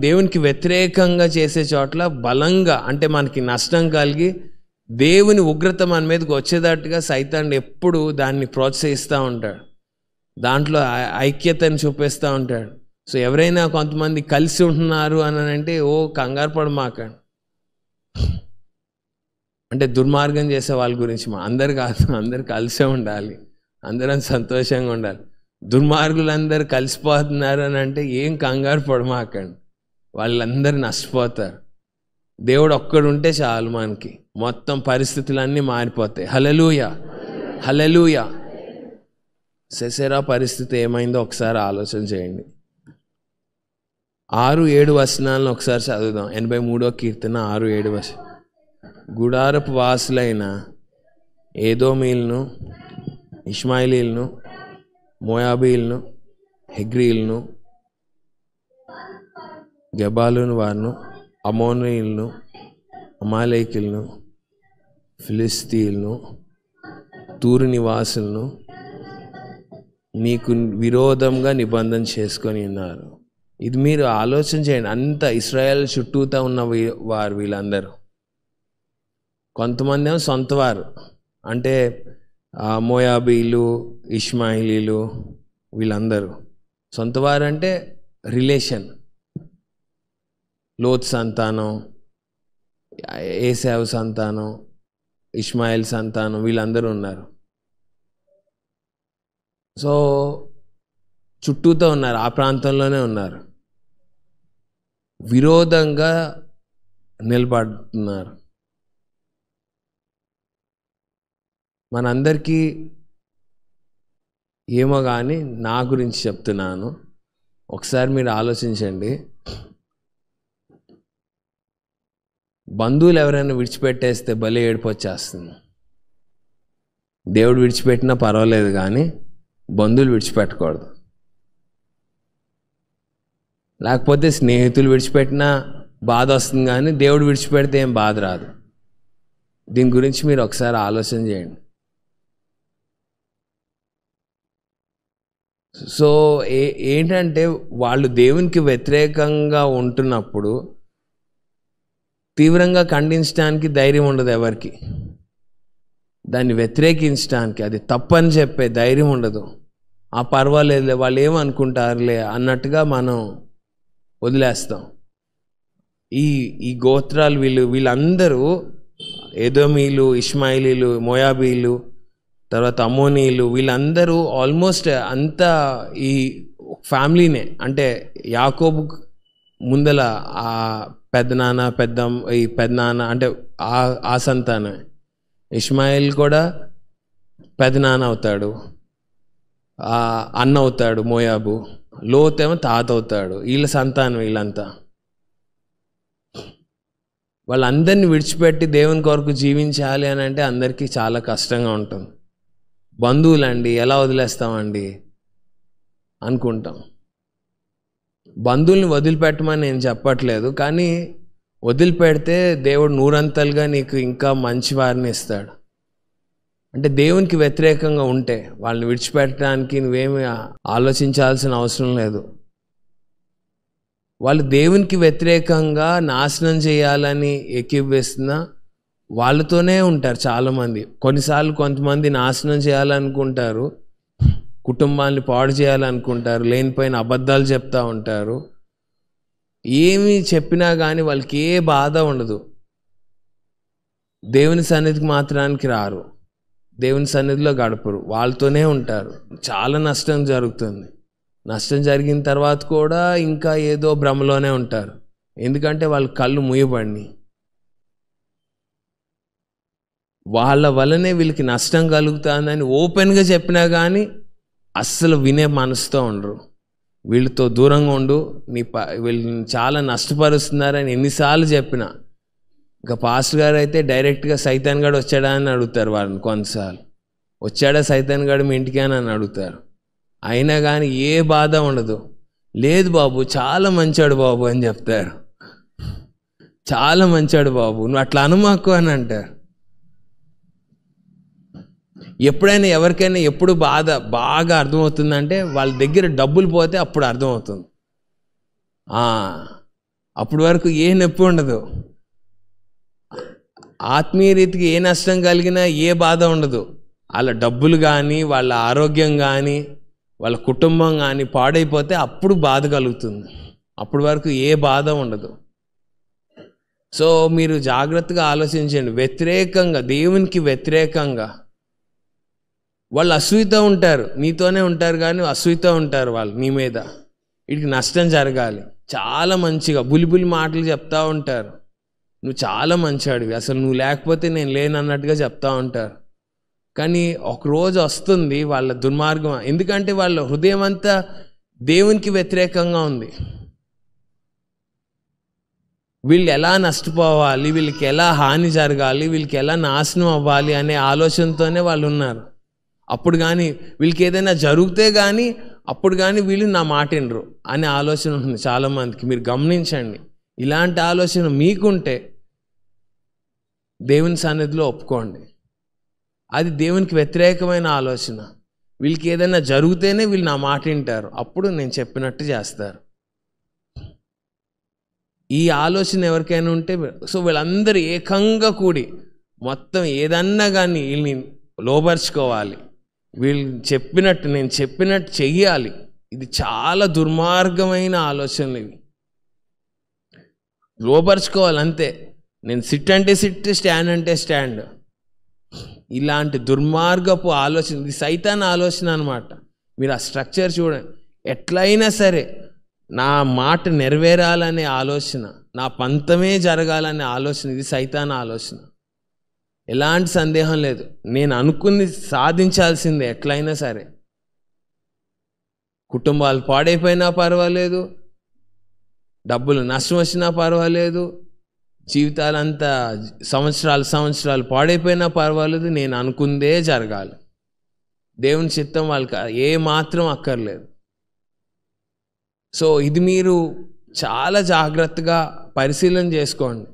దేవునికి వ్యతిరేకంగా చేసే చోట్ల బలంగా, అంటే మనకి నష్టం కలిగి దేవుని ఉగ్రత మన మీదకి వచ్చేటట్టుగా సైతాన్ని ఎప్పుడు దాన్ని ప్రోత్సహిస్తూ ఉంటాడు, దాంట్లో ఐక్యతను చూపిస్తూ ఉంటాడు. సో ఎవరైనా కొంతమంది కలిసి ఉంటున్నారు అని అంటే కంగారు పడమాకండి. అంటే దుర్మార్గం చేసే వాళ్ళ గురించి అందరు కాదు, అందరు కలిసే ఉండాలి, అందరం సంతోషంగా ఉండాలి. దుర్మార్గులందరూ కలిసిపోతున్నారు అని అంటే ఏం కంగారు పడమాకండి, వాళ్ళందరూ నష్టపోతారు. దేవుడు ఒక్కడు ఉంటే చాలు, మనకి మొత్తం పరిస్థితులన్నీ మారిపోతాయి. హల్లెలూయా, హల్లెలూయా. సిసెరా పరిస్థితి ఏమైందో ఒకసారి ఆలోచన చేయండి. 6-7 వచనాలను ఒకసారి చదువుదాం. 83వ కీర్తన 6-7 వచనం. గుడారపు వాసులైన ఏదోమీలను, ఇష్మాయిలీలను, మోయాబీలను, హెగ్రీలను, గెబాలును వారును, అమోనీయులను, అమాలేకులను, ఫిలిస్తీయులను, తూరు నివాసులను నీకు విరోధంగా నిబంధన చేసుకొని ఉన్నారు. ఇది మీరు ఆలోచన చేయండి. అంత ఇశ్రాయేల్ చుట్టూతా ఉన్న వారు వీళ్ళందరూ. కొంతమంది ఏమో సొంతవారు, అంటే మోయాబీలు, ఇష్మాయిలీలు, వీళ్ళందరూ సొంతవారు అంటే రిలేషన్. లోత్ సంతానం, ఏసావు సంతానం, ఇష్మాయిల్ సంతానం, వీళ్ళందరూ ఉన్నారు. సో చుట్టూతో ఉన్నారు, ఆ ప్రాంతంలోనే ఉన్నారు, విరోధంగా నిలబడుతున్నారు. మనందరికీ ఏమో కానీ నా గురించి చెప్తున్నాను, ఒకసారి మీరు ఆలోచించండి. బంధువులు ఎవరైనా విడిచిపెట్టేస్తే భలే ఏడుపు వచ్చేస్తుంది. దేవుడు విడిచిపెట్టినా పర్వాలేదు కానీ బంధువులు విడిచిపెట్టకూడదు. లేకపోతే స్నేహితులు విడిచిపెట్టినా బాధ వస్తుంది కానీ దేవుడు విడిచిపెడితే ఏం బాధ రాదు. దీని గురించి మీరు ఒకసారి ఆలోచన చేయండి. సో ఏంటంటే వాళ్ళు దేవునికి వ్యతిరేకంగా ఉంటున్నప్పుడు తీవ్రంగా ఖండించడానికి ధైర్యం ఉండదు ఎవరికి, దాన్ని వ్యతిరేకించడానికి, అది తప్పని చెప్పే ధైర్యం ఉండదు. పర్వాలేదులే, వాళ్ళు ఏమనుకుంటారులే అన్నట్టుగా మనం వదిలేస్తాం. ఈ గోత్రాలు వీళ్ళందరూ ఏదోమీలు, ఇష్మాయిలీలు, మోయాబీలు, తర్వాత అమోనీలు, వీళ్ళందరూ ఆల్మోస్ట్ అంతా ఈ ఫ్యామిలీనే. అంటే యాకోబు ముందల ఆ పెద్దనాన్న, ఈ పెద్దనాన్న అంటే ఆ సంతానమే. ఇష్మాయిల్ కూడా పెద్దనాన్న అవుతాడు, అన్న అవుతాడు మోయాబు. లోత్ ఏమో తాత అవుతాడు. వీళ్ళ సంతానం వీళ్ళంతా. వాళ్ళందరినీ విడిచిపెట్టి దేవుని కొరకు జీవించాలి అని అంటే అందరికీ చాలా కష్టంగా ఉంటుంది. బంధువులండి ఎలా వదిలేస్తామండి అనుకుంటాం. బంధువుల్ని వదిలిపెట్టమని నేను చెప్పట్లేదు, కానీ వదిలిపెడితే దేవుడు నూరంతలుగా నీకు ఇంకా మంచి వారిని ఇస్తాడు. అంటే దేవునికి వ్యతిరేకంగా ఉంటే వాళ్ళని విడిచిపెట్టడానికి నువ్వేమి ఆలోచించాల్సిన అవసరం లేదు. వాళ్ళు దేవునికి వ్యతిరేకంగా నాశనం చేయాలని ఏకీభవిస్తున్నా వాళ్ళతోనే ఉంటారు చాలామంది. కొన్నిసార్లు కొంతమంది నాశనం చేయాలనుకుంటారు, కుటుంబాన్ని పాడు చేయాలనుకుంటారు, లేనిపోయిన అబద్ధాలు చెప్తూ ఉంటారు. ఏమి చెప్పినా కానీ వాళ్ళకి ఏ బాధ ఉండదు. దేవుని సన్నిధికి మాత్రానికి రారు, దేవుని సన్నిధిలో గడపరు, వాళ్ళతోనే ఉంటారు. చాలా నష్టం జరుగుతుంది. నష్టం జరిగిన తర్వాత కూడా ఇంకా ఏదో భ్రమలోనే ఉంటారు, ఎందుకంటే వాళ్ళ కళ్ళు మూయబడిని. వాళ్ళ వల్లనే వీళ్ళకి నష్టం కలుగుతుందని ఓపెన్గా చెప్పినా కానీ అస్సలు వినే మనసుతో ఉండరు. వీళ్ళతో దూరంగా ఉండు, వీళ్ళని చాలా నష్టపరుస్తున్నారని ఎన్నిసార్లు చెప్పినా. ఇంకా పాస్టర్ గారు అయితే డైరెక్ట్గా సైతాన్ గాడు వచ్చాడా అని అడుగుతారు వాళ్ళని. కొన్నిసార్లు వచ్చాడా సైతాన్ గాడు మీ ఇంటికి అని అడుగుతారు. అయినా కానీ ఏ బాధ ఉండదు. లేదు బాబు చాలా మంచాడు బాబు అని చెప్తారు. చాలా మంచాడు బాబు, నువ్వు అట్లా అనుమాకు అని అంటారు. ఎప్పుడైనా ఎవరికైనా ఎప్పుడు బాధ బాగా అర్థమవుతుందంటే వాళ్ళ దగ్గర డబ్బులు పోతే అప్పుడు అర్థమవుతుంది. అప్పటి వరకు ఏ నొప్పి ఉండదు, ఆత్మీయ రీతికి ఏ నష్టం కలిగినా ఏ బాధ ఉండదు. వాళ్ళ డబ్బులు కానీ, వాళ్ళ ఆరోగ్యం కానీ, వాళ్ళ కుటుంబం కానీ పాడైపోతే అప్పుడు బాధ కలుగుతుంది. అప్పటి వరకు ఏ బాధ ఉండదు. సో మీరు జాగ్రత్తగా ఆలోచించండి. వ్యతిరేకంగా, దేవునికి వ్యతిరేకంగా వాళ్ళు అసూయతో ఉంటారు, నీతోనే ఉంటారు కానీ అసూయతో ఉంటారు వాళ్ళు నీ మీద. వీడికి నష్టం జరగాలి, చాలా మంచిగా బులిబులి మాటలు చెప్తా ఉంటారు. నువ్వు చాలా మంచివాడివి, అసలు నువ్వు లేకపోతే నేను లేనన్నట్టుగా చెప్తా ఉంటారు. కానీ ఒకరోజు వస్తుంది వాళ్ళ దుర్మార్గం, ఎందుకంటే వాళ్ళ హృదయం అంతా దేవునికి వ్యతిరేకంగా ఉంది. వీళ్ళు ఎలా నష్టపోవాలి, వీళ్ళకి ఎలా హాని జరగాలి, వీళ్ళకి ఎలా నాశనం అవ్వాలి అనే ఆలోచనతోనే వాళ్ళు ఉన్నారు. అప్పుడు కానీ వీళ్ళకి ఏదైనా జరిగితే కానీ అప్పుడు కానీ వీళ్ళు నా మాట వినరు అనే ఆలోచన ఉంటుంది చాలామందికి. మీరు గమనించండి, ఇలాంటి ఆలోచన మీకుంటే దేవుని సన్నిధిలో ఒప్పుకోండి. అది దేవునికి వ్యతిరేకమైన ఆలోచన. వీళ్ళకి ఏదైనా జరిగితేనే వీళ్ళు నా మాట వింటారు, అప్పుడు నేను చెప్పినట్టు చేస్తారు. ఈ ఆలోచన ఎవరికైనా ఉంటే, సో వీళ్ళందరూ ఏకంగా కూడి మొత్తం ఏదన్నా కానీ వీళ్ళని లోపరుచుకోవాలి, వీళ్ళు చెప్పినట్టు నేను చెప్పినట్టు చెయ్యాలి. ఇది చాలా దుర్మార్గమైన ఆలోచనలు ఇవి. లోపరుచుకోవాలి అంతే. నేను సిట్ అంటే సిట్, స్టాండ్ అంటే స్టాండ్. ఇలాంటి దుర్మార్గపు ఆలోచన, ఇది సైతాన్ ఆలోచన అనమాట. మీరు ఆ స్ట్రక్చర్ చూడండి. ఎట్లయినా సరే నా మాట నెరవేరాలనే ఆలోచన, నా పంతమే జరగాలనే ఆలోచన, ఇది సైతాన్ ఆలోచన. ఎలాంటి సందేహం లేదు. నేను అనుకుంది సాధించాల్సిందే ఎట్లయినా సరే. కుటుంబాలు పాడైపోయినా పర్వాలేదు, డబ్బులు నష్టం వచ్చినా పర్వాలేదు, జీవితాలంతా సంవత్సరాలు పాడైపోయినా పర్వాలేదు, నేను అనుకుందే జరగాలి. దేవుని చిత్తం వాళ్ళకి ఏ మాత్రం అక్కర్లేదు. సో ఇది మీరు చాలా జాగ్రత్తగా పరిశీలన చేసుకోండి.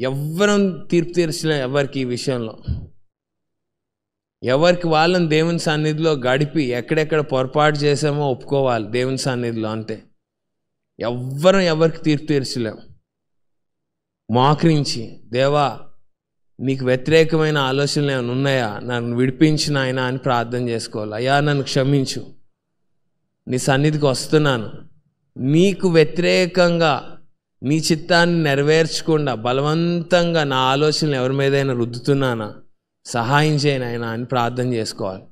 ఎవ్వరం తీర్పు తీర్చలే ఎవరికి ఈ విషయంలో. ఎవరికి వాళ్ళని దేవుని సన్నిధిలో గడిపి ఎక్కడెక్కడ పొరపాటు చేసామో ఒప్పుకోవాలి దేవుని సన్నిధిలో, అంతే. ఎవ్వరం ఎవరికి తీర్పు తీర్చలేం. మోకరించి, దేవా నీకు వ్యతిరేకమైన ఆలోచనలు ఏమైనా ఉన్నాయా, నన్ను విడిపించిన ఆయన అని ప్రార్థన చేసుకోవాలి. అయ్యా నన్ను క్షమించు, నీ సన్నిధికి వస్తున్నాను, నీకు వ్యతిరేకంగా నీ చిత్తాన్ని నెరవేర్చకుండా బలవంతంగా నా ఆలోచనలు ఎవరి మీదైనా రుద్దుతున్నానా, సహాయం చేయను ఆయన అని ప్రార్థన చేసుకోవాలి.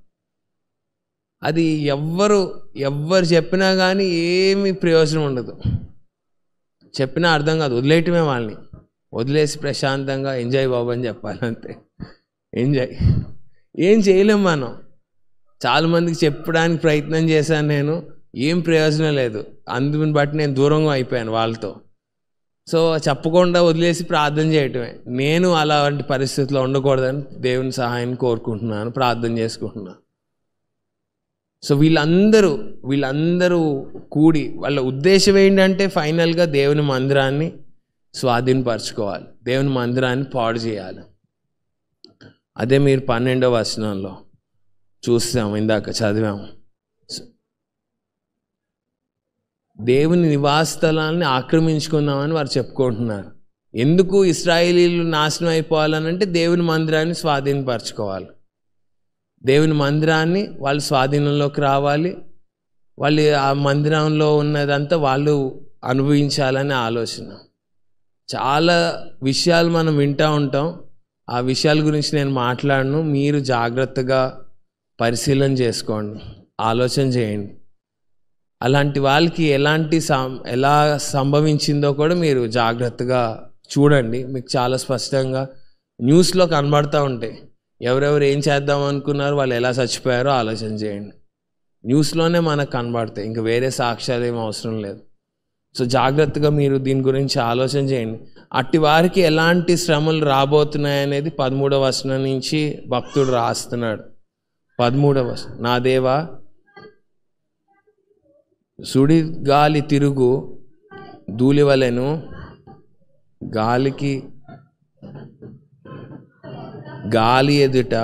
అది ఎవ్వరు చెప్పినా కానీ ఏమీ ప్రయోజనం ఉండదు. చెప్పినా అర్థం కాదు, వదిలేయటమే. వాళ్ళని వదిలేసి ప్రశాంతంగా ఎంజాయ్ బాబు అని చెప్పాలి, అంతే. ఎంజాయ్ ఏం చేయలేం మనం. చాలామందికి చెప్పడానికి ప్రయత్నం చేశాను నేను, ఏం ప్రయోజనం లేదు. అందుని బట్టి నేను దూరంగా అయిపోయాను వాళ్ళతో. సో చెప్పకుండా వదిలేసి ప్రార్థన చేయటమే. నేను అలాంటి పరిస్థితిలో ఉండకూడదని దేవుని సహాయం కోరుకుంటున్నాను, ప్రార్థన చేసుకుంటున్నాను. సో వీళ్ళందరూ కూడి వాళ్ళ ఉద్దేశం ఏంటంటే ఫైనల్గా దేవుని మందిరాన్ని స్వాధీనపరచుకోవాలి, దేవుని మందిరాన్ని పాడు చేయాలి. అదే మీరు 12వ వచనంలో చూస్తాము, ఇందాక చదివాము. దేవుని నివాస స్థలాన్ని ఆక్రమించుకుందామని వారు చెప్పుకుంటున్నారు. ఎందుకు ఇశ్రాయేలీలు నాశనం అయిపోవాలనంటే దేవుని మందిరాన్ని స్వాధీనపరచుకోవాలి. దేవుని మందిరాన్ని వాళ్ళు స్వాధీనంలోకి రావాలి, వాళ్ళు ఆ మందిరంలో ఉన్నదంతా వాళ్ళు అనుభవించాలనే ఆలోచన. చాలా విషయాలు మనం వింటూ ఉంటాం, ఆ విషయాల గురించి నేను మాట్లాడను. మీరు జాగ్రత్తగా పరిశీలన చేసుకోండి, ఆలోచన చేయండి. అలాంటి వాళ్ళకి ఎలా సంభవించిందో కూడా మీరు జాగ్రత్తగా చూడండి. మీకు చాలా స్పష్టంగా న్యూస్లో కనబడుతూ ఉంటాయి. ఎవరెవరు ఏం చేద్దాం అనుకున్నారు, వాళ్ళు ఎలా చచ్చిపోయారో ఆలోచన చేయండి. న్యూస్లోనే మనకు కనబడతాయి, ఇంకా వేరే సాక్ష్యాలు ఏం అవసరం లేదు. సో జాగ్రత్తగా మీరు దీని గురించి ఆలోచన చేయండి. అట్టి వారికి ఎలాంటి శ్రమలు రాబోతున్నాయనేది 13వ వచనం నుంచి భక్తుడు రాస్తున్నాడు. 13వ వచనం, నా దేవా సుడి గాలి తిరుగు ధూళివలెను, గాలి ఎదుట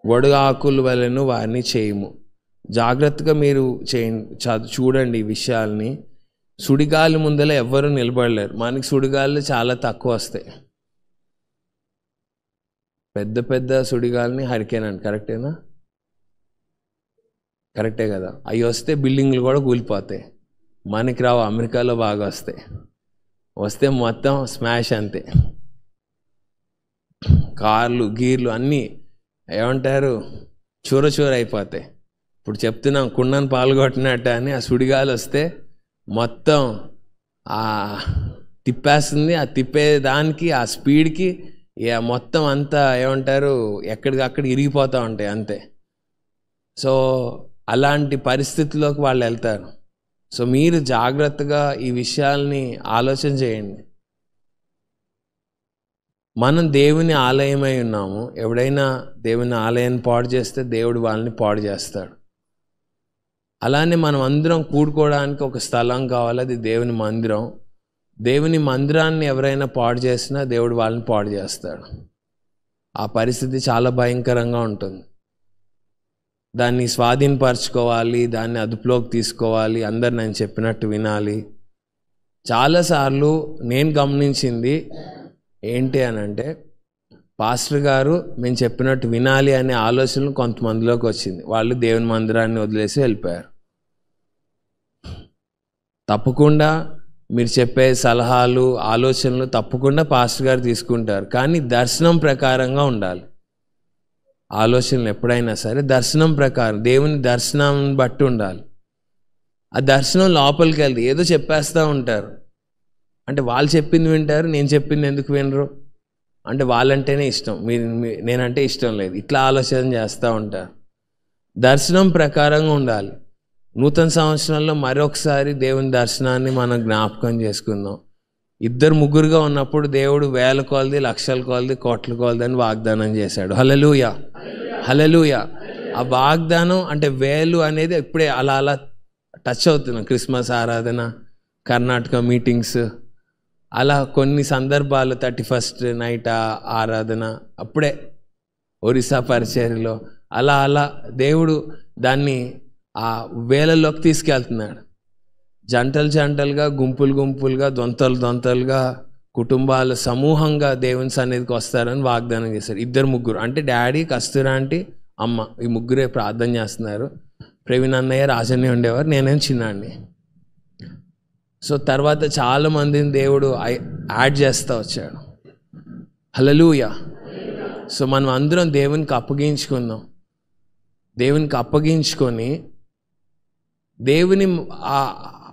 వడుగాకుల వలెను వారిని చేయము. జాగ్రత్తగా మీరు చూడండి ఈ విషయాల్ని. సుడిగాలి ముందర ఎవ్వరూ నిలబడలేరు. మనకి సుడిగాలు చాలా తక్కువ వస్తాయి. పెద్ద పెద్ద సుడిగాలిని హరికేన్ అండి, కరెక్టేనా? కరెక్టే కదా. అవి వస్తే బిల్డింగ్లు కూడా కూలిపోతాయి. మనకి రావు, అమెరికాలో బాగా వస్తాయి. వస్తే మొత్తం స్మాష్ అంతే. కార్లు గీర్లు అన్నీ ఏమంటారు, చూర అయిపోతాయి. ఇప్పుడు చెప్తున్నాం కుండను పాల్గొట్టినట్టు అని. ఆ సుడిగాలి వస్తే మొత్తం తిప్పేస్తుంది. ఆ తిప్పేదానికి ఆ స్పీడ్కి మొత్తం అంతా ఏమంటారు ఎక్కడికక్కడ ఇరిగిపోతూ ఉంటాయి అంతే. సో అలాంటి పరిస్థితుల్లోకి వాళ్ళు వెళ్తారు. సో మీరు జాగ్రత్తగా ఈ విషయాల్ని ఆలోచన చేయండి. మనం దేవుని ఆలయమై ఉన్నాము. ఎవడైనా దేవుని ఆలయాన్ని పాడు చేస్తే దేవుడు వాళ్ళని పాడు చేస్తాడు. అలానే మనం అందరం కూడుకోవడానికి ఒక స్థలం కావాలి, అది దేవుని మందిరం. దేవుని మందిరాన్ని ఎవరైనా పాడు చేసినా దేవుడు వాళ్ళని పాడు చేస్తాడు. ఆ పరిస్థితి చాలా భయంకరంగా ఉంటుంది. దాన్ని స్వాధీనపరచుకోవాలి, దాన్ని అదుపులోకి తీసుకోవాలి, అందరు నేను చెప్పినట్టు వినాలి. చాలాసార్లు నేను గమనించింది ఏంటి అని అంటే, పాస్టర్ గారు మేము చెప్పినట్టు వినాలి అనే ఆలోచనలు కొంతమందిలోకి వచ్చింది. వాళ్ళు దేవుని మందిరాన్ని వదిలేసి వెళ్ళిపోయారు. తప్పకుండా మీరు చెప్పే సలహాలు ఆలోచనలు తప్పకుండా పాస్టర్ గారు తీసుకుంటారు, కానీ దర్శనం ప్రకారంగా ఉండాలి. ఆలోచనలు ఎప్పుడైనా సరే దర్శనం ప్రకారం, దేవుని దర్శనం బట్టి ఉండాలి. ఆ దర్శనం లోపలికి వెళ్తే ఏదో చెప్పేస్తూ ఉంటారు. అంటే వాళ్ళు చెప్పింది వింటారు, నేను చెప్పింది ఎందుకు వినరు? అంటే వాళ్ళంటేనే ఇష్టం, నేనంటే ఇష్టం లేదు, ఇట్లా ఆలోచన చేస్తూ ఉంటారు. దర్శనం ప్రకారంగా ఉండాలి. నూతన సంవత్సరంలో మరొకసారి దేవుని దర్శనాన్ని మనం జ్ఞాపకం చేసుకుందాం. 2-3గా ఉన్నప్పుడు దేవుడు 1000 కొలది, 1,00,000 కొలది, కోట్ల కొలది అని వాగ్దానం చేశాడు. హల్లెలూయా, హల్లెలూయా. ఆ వాగ్దానం అంటే 1000 అనేది ఇప్పుడే అలా అలా టచ్ అవుతున్నాం. క్రిస్మస్ ఆరాధన, కర్ణాటక మీటింగ్స్, అలా కొన్ని సందర్భాలు 31st నైట్ ఆరాధన, అప్పుడే ఒరిస్సా పరిచర్యలో అలా అలా దేవుడు దాన్ని ఆ వేలలోకి తీసుకెళ్తున్నాడు. జంటలుగా, గుంపులుగా, దొంతలుగా కుటుంబాలు సమూహంగా దేవుని సన్నిధికి వస్తారని వాగ్దానం చేశారు. 2-3 అంటే డాడీ, కస్తూరి ఆంటీ, అమ్మ, ఈ ముగ్గురే ప్రార్థన చేస్తున్నారు. ప్రవీణ్ అన్నయ్య, రాజన్న ఉండేవారు, నేనేం చిన్నాన్ని. సో తర్వాత చాలామందిని దేవుడు యాడ్ చేస్తూ వచ్చాడు. హల్లెలూయా. సో మనం అందరం దేవునికి అప్పగించుకుందాం. దేవునికి అప్పగించుకొని దేవుని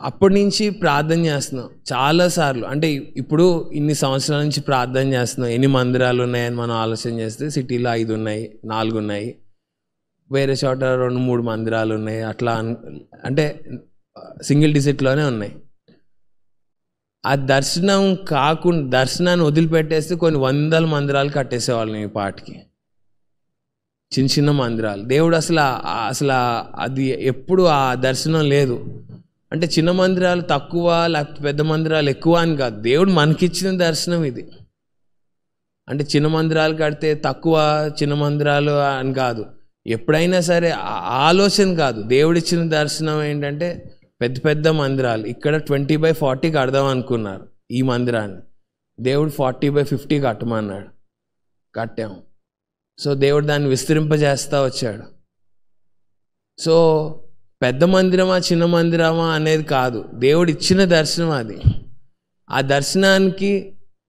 అప్పటి నుంచి ప్రార్థన చేస్తున్నాం చాలాసార్లు. అంటే ఇప్పుడు ఇన్ని సంవత్సరాల నుంచి ప్రార్థన చేస్తున్నాం. ఎన్ని మందిరాలు ఉన్నాయని మనం ఆలోచన చేస్తే సిటీలో 5 ఉన్నాయి, 4 ఉన్నాయి, వేరే చోట 2-3 మందిరాలు ఉన్నాయి. అట్లా అంటే సింగిల్ డిజిట్లోనే ఉన్నాయి. ఆ దర్శనం కాకుండా దర్శనాన్ని వదిలిపెట్టేస్తే కొన్ని 100 మందిరాలు కట్టేసేవాళ్ళం ఈ పాటికి, చిన్న మందిరాలు. దేవుడు అసలు అది ఎప్పుడు ఆ దర్శనం లేదు. అంటే చిన్న మందిరాలు తక్కువ లేకపోతే పెద్ద మందిరాలు ఎక్కువ అని కాదు, దేవుడు మనకిచ్చిన దర్శనం ఇది. అంటే చిన్న మందిరాలు కడితే తక్కువ, చిన్న మందిరాలు అని కాదు. ఎప్పుడైనా సరే ఆలోచన కాదు, దేవుడిచ్చిన దర్శనం ఏంటంటే పెద్ద పెద్ద మందిరాలు. ఇక్కడ 20/40 కడదాం అనుకున్నారు ఈ మందిరాన్ని, దేవుడు 40/50 కట్టమన్నాడు, కట్టాము. సో దేవుడు దాన్ని విస్తరింపజేస్తూ వచ్చాడు. సో పెద్ద మందిరమా చిన్న మందిరమా అనేది కాదు, దేవుడు ఇచ్చిన దర్శనం అది. ఆ దర్శనానికి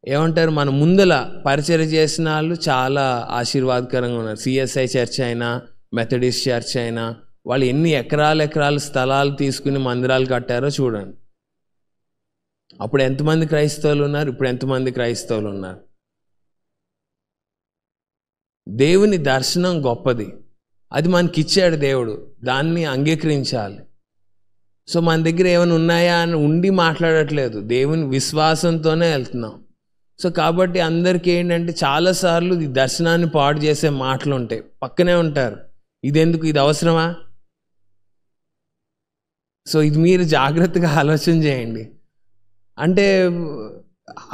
ఏమంటారు, మన ముందల పరిచర్య చేసిన వాళ్ళు చాలా ఆశీర్వాదకరంగా ఉన్నారు. CSI చర్చ్ అయినా, మెథడిస్ట్ చర్చ్ అయినా, వాళ్ళు ఎన్ని ఎకరాల స్థలాలు తీసుకుని మందిరాలు కట్టారో చూడండి. అప్పుడు ఎంతమంది క్రైస్తవులు ఉన్నారు, ఇప్పుడు ఎంతమంది క్రైస్తవులు ఉన్నారు. దేవుని దర్శనం గొప్పది, అది మనకిచ్చాడు దేవుడు, దాన్ని అంగీకరించాలి. సో మన దగ్గర ఏమైనా ఉన్నాయా అని ఉండి మాట్లాడట్లేదు, దేవుని విశ్వాసంతోనే వెళ్తున్నాం. సో కాబట్టి అందరికీ ఏంటంటే చాలాసార్లు ఈ దర్శనాన్ని పాడు చేసే మాటలు ఉంటాయి, పక్కనే ఉంటారు, ఇదెందుకు, ఇది అవసరమా? సో ఇది మీరు జాగ్రత్తగా ఆలోచన చేయండి. అంటే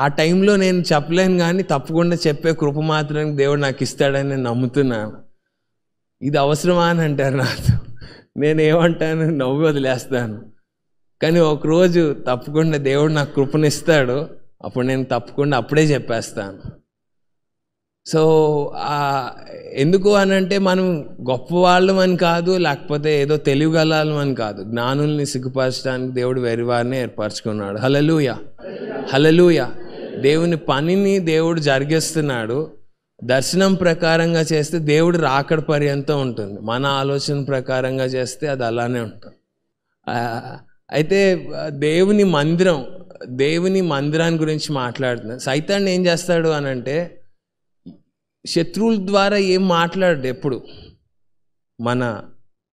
ఆ టైంలో నేను చెప్పలేను, కానీ తప్పకుండా చెప్పే కృప మాత్రం దేవుడు నాకు ఇస్తాడని నేను నమ్ముతున్నాను. ఇది అవసరమా అని అంటారు నాతో. నేనేమంటాను, నవ్వు వదిలేస్తాను. కానీ ఒకరోజు తప్పకుండా దేవుడు నాకు కృపనిస్తాడు, అప్పుడు నేను తప్పకుండా అప్పుడే చెప్పేస్తాను. సో ఎందుకు అనంటే మనం గొప్పవాళ్ళం అని కాదు, లేకపోతే ఏదో తెలియగలం అని కాదు. జ్ఞానుల్ని సిగ్గుపరచడానికి దేవుడు వెరివారిని ఏర్పరచుకున్నాడు. హల్లెలూయా, హల్లెలూయా. దేవుని పనిని దేవుడు జరిగిస్తున్నాడు. దర్శనం ప్రకారంగా చేస్తే దేవుడు రాకడ పర్యంతం ఉంటుంది. మన ఆలోచన ప్రకారంగా చేస్తే అది అలానే ఉంటుంది. అయితే దేవుని మందిరాన్ని గురించి మాట్లాడుతున్నాను. సైతాన్ని ఏం చేస్తాడు అనంటే, శత్రువుల ద్వారా ఏం మాట్లాడు, ఎప్పుడు మన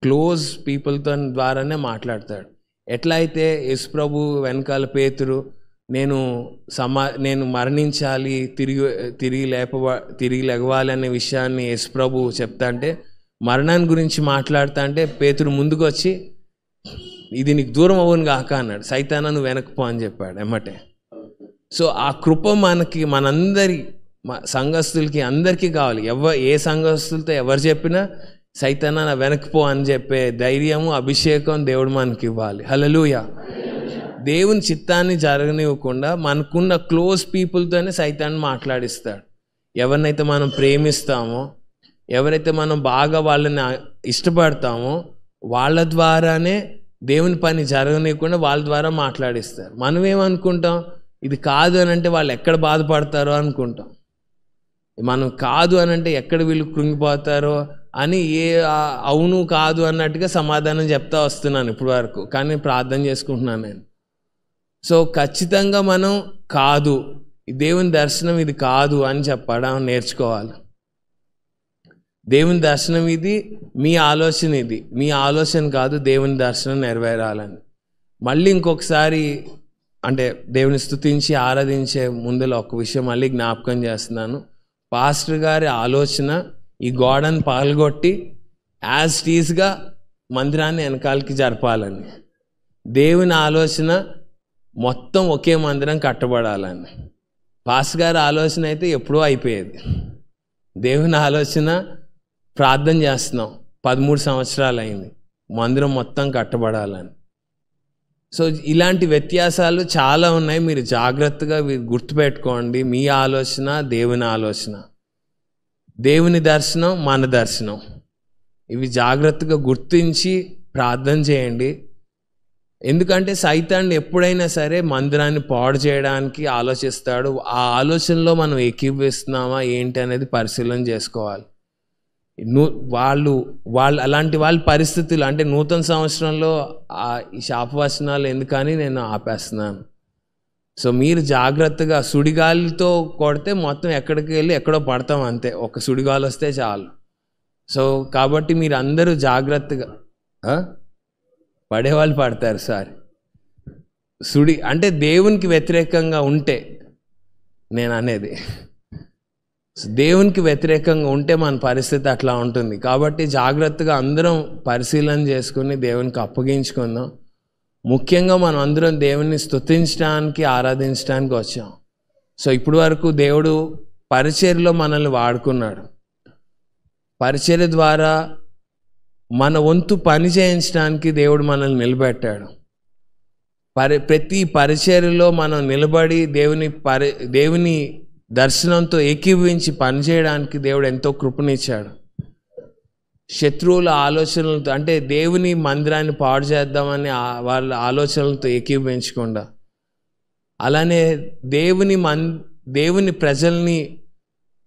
క్లోజ్ పీపుల్తో ద్వారానే మాట్లాడతాడు. ఎట్లా అయితే యేసు ప్రభు వెనకాల పేతురు నేను మరణించాలి, తిరిగి లెగవాలి అనే విషయాన్ని యేసు ప్రభు చెప్తా అంటే, మరణాన్ని గురించి మాట్లాడుతా అంటే పేతురు ముందుకు వచ్చి ఇది నీకు దూరం అవ్వను కాక అన్నాడు. సైతానా నువ్వు వెనక్కిపో అని చెప్పాడు ఎమ్మటే. సో ఆ కృప మనందరి సంఘస్థులకి అందరికీ కావాలి. ఏ సంఘస్థులతో ఎవరు చెప్పినా సైతానా నా వెనక్కిపో అని చెప్పే ధైర్యము, అభిషేకం దేవుడు మనకి ఇవ్వాలి. హల్లెలూయా. దేవుని చిత్తాన్ని జరగనివ్వకుండా మనకున్న క్లోజ్ పీపుల్తోనే సైతాన్ని మాట్లాడిస్తాడు. ఎవరినైతే మనం ప్రేమిస్తామో, ఎవరైతే మనం బాగా వాళ్ళని ఇష్టపడతామో వాళ్ళ ద్వారానే దేవుని పని జరగనివ్వకుండా వాళ్ళ ద్వారా మాట్లాడిస్తారు. మనం ఏమనుకుంటాం, ఇది కాదు అని అంటే వాళ్ళు ఎక్కడ బాధపడతారో అనుకుంటాం. మనం కాదు అని అంటే ఎక్కడ వీళ్ళు కృంగిపోతారో అని అవును కాదు అన్నట్టుగా సమాధానం చెప్తా వస్తున్నాను ఇప్పుడు వరకు. కానీ ప్రార్థన చేసుకుంటున్నాను నేను. సో ఖచ్చితంగా మనం కాదు, దేవుని దర్శనం ఇది కాదు అని చెప్పడం నేర్చుకోవాలి. దేవుని దర్శనం ఇది, మీ ఆలోచన ఇది, మీ ఆలోచన కాదు దేవుని దర్శనం నెరవేరాలని. మళ్ళీ ఇంకొకసారి అంటే దేవుని స్తుతించి ఆరాధించే ముందులో ఒక విషయం మళ్ళీ జ్ఞాపకం చేస్తున్నాను. పాస్టర్ గారి ఆలోచన ఈ గోడను పగలగొట్టి యాజ్ టీజ్గా మందిరాన్ని వెనకాలకి జరపాలని. దేవుని ఆలోచన మొత్తం ఒకే మందిరం కట్టబడాలని. పాస్టర్ గారి ఆలోచన అయితే ఎప్పుడూ అయిపోయేది. దేవుని ఆలోచన ప్రార్థన చేస్తున్నాం, 13 సంవత్సరాలు అయింది, మందిరం మొత్తం కట్టబడాలని. సో ఇలాంటి వ్యత్యాసాలు చాలా ఉన్నాయి. మీరు జాగ్రత్తగా గుర్తుపెట్టుకోండి. మీ ఆలోచన, దేవుని ఆలోచన, దేవుని దర్శనం, మన దర్శనం, ఇవి జాగ్రత్తగా గుర్తించి ప్రార్థన చేయండి. ఎందుకంటే సైతాన్ని ఎప్పుడైనా సరే మందిరాన్ని పాడు చేయడానికి ఆలోచిస్తాడు. ఆ ఆలోచనలో మనం ఏకీభవిస్తున్నామా ఏంటి అనేది పరిశీలన చేసుకోవాలి. వాళ్ళు అలాంటి వాళ్ళ పరిస్థితులు అంటే నూతన సంవత్సరంలో ఈ శాపవచనాలు ఎందుకని నేను ఆపేస్తున్నాను. సో మీరు జాగ్రత్తగా, సుడిగాలితో కొడితే మొత్తం ఎక్కడికి వెళ్ళి ఎక్కడో పడతాం అంతే, ఒక సుడిగాలి వస్తే చాలు. సో కాబట్టి మీరు అందరూ జాగ్రత్తగా, పడేవాళ్ళు పడతారు సార్. అంటే దేవునికి వ్యతిరేకంగా ఉంటే నేను అనేది, దేవునికి వ్యతిరేకంగా ఉంటే మన పరిస్థితి అట్లా ఉంటుంది. కాబట్టి జాగ్రత్తగా అందరం పరిశీలన చేసుకుని దేవునికి అప్పగించుకుందాం. ముఖ్యంగా మనం అందరం దేవుని స్తుతించడానికి, ఆరాధించడానికి వచ్చాం. సో ఇప్పటి వరకు దేవుడు పరిచర్యలో మనల్ని వాడుకున్నాడు. పరిచర్య ద్వారా మన వంతు పని చేయించడానికి దేవుడు మనల్ని నిలబెట్టాడు. ప్రతి పరిచర్యలో మనం నిలబడి దేవుని దర్శనంతో ఏకీభవించి పనిచేయడానికి దేవుడు ఎంతో కృపనిచ్చాడు. శత్రువుల ఆలోచనలతో అంటే దేవుని మందిరాన్ని పాడు చేద్దామని వాళ్ళ ఆలోచనలతో ఏకీభవించకుండా, అలానే దేవుని ప్రజల్ని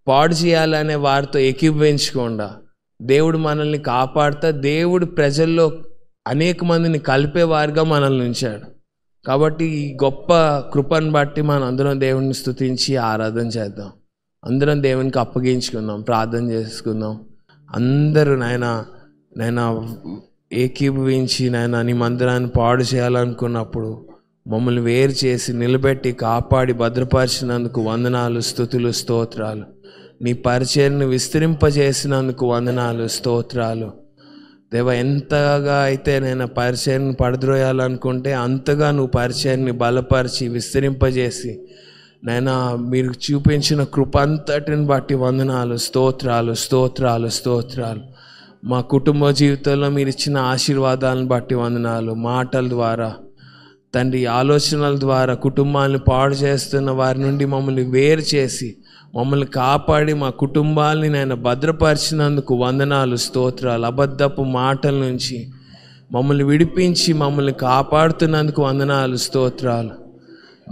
పాడు చేయాలనే వారితో ఏకీభవించకుండా దేవుడు మనల్ని కాపాడుతా దేవుడు ప్రజల్లో అనేక మందిని కలిపేవారుగా మనల్ని ఉంచాడు. కాబట్టి ఈ గొప్ప కృపను బట్టి మనం అందరం దేవుని స్తుతించి ఆరాధన చేద్దాం. అందరం దేవునికి అప్పగించుకుందాం, ప్రార్థన చేసుకుందాం. అందరూ నాయన ఏకీభవించి నీ మందిరాన్ని పాడు చేయాలనుకున్నప్పుడు మమ్మల్ని వేరు చేసి నిలబెట్టి కాపాడి భద్రపరిచినందుకు వందనాలు, స్తుతులు, స్తోత్రాలు. నీ పరిచర్యను విస్తరింపజేసినందుకు వందనాలు, స్తోత్రాలు. దేవా, ఎంతగా అయితే నేను పరిచర్యను పడద్రోయాలనుకుంటే అంతగా నువ్వు పరిచర్యని బలపరిచి విస్తరింపజేసి మీరు చూపించిన కృప అంతటిని బట్టి వందనాలు, స్తోత్రాలు, స్తోత్రాలు, స్తోత్రాలు. మా కుటుంబ జీవితంలో మీరు ఇచ్చిన ఆశీర్వాదాలను బట్టి వందనాలు. మాటల ద్వారా తండ్రి, ఆలోచనల ద్వారా కుటుంబాలను పాడు చేస్తున్న వారి నుండి మమ్మల్ని వేరు చేసి మమ్మల్ని కాపాడి మా కుటుంబాలని నేను భద్రపరిచినందుకు వందనాలు, స్తోత్రాలు. అబద్ధపు మాటల నుంచి మమ్మల్ని విడిపించి మమ్మల్ని కాపాడుతున్నందుకు వందనాలు, స్తోత్రాలు.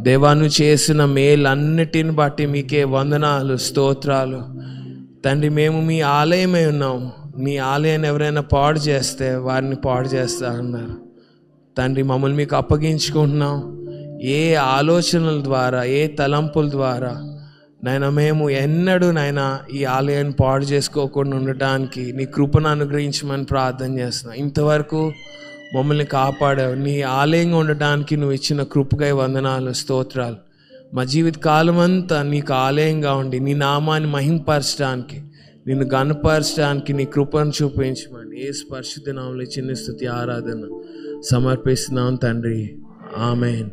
దేవాను చేసిన మేలన్నిటిని బట్టి మీకే వందనాలు, స్తోత్రాలు. తండ్రి, మేము మీ ఆలయమై ఉన్నాం. మీ ఆలయాన్ని ఎవరైనా పాడు చేస్తే వారిని పాడు చేస్తా అన్నారు తండ్రి. మమ్మల్ని మీకు అప్పగించుకుంటున్నాం. ఏ ఆలోచనల ద్వారా, ఏ తలంపుల ద్వారా నైనా మేము ఎన్నడూ నైనా ఈ ఆలయాన్ని పాడు చేసుకోకుండా ఉండటానికి నీ కృపను అనుగ్రహించమని ప్రార్థన చేస్తున్నాం. ఇంతవరకు మమ్మల్ని కాపాడావు. నీ ఆలయంగా ఉండటానికి నువ్వు ఇచ్చిన కృపకై వందనాలు, స్తోత్రాలు. మా జీవిత కాలం అంతా నీకు ఆలయంగా ఉండి నీ నామాన్ని మహింపరచడానికి, నిన్ను గణపరచడానికి నీ కృపను చూపించమని యేసు పరిశుద్ధ నామములో చిన్న స్తుతి ఆరాధన సమర్పిస్తున్నాం తండ్రి. ఆమేన్.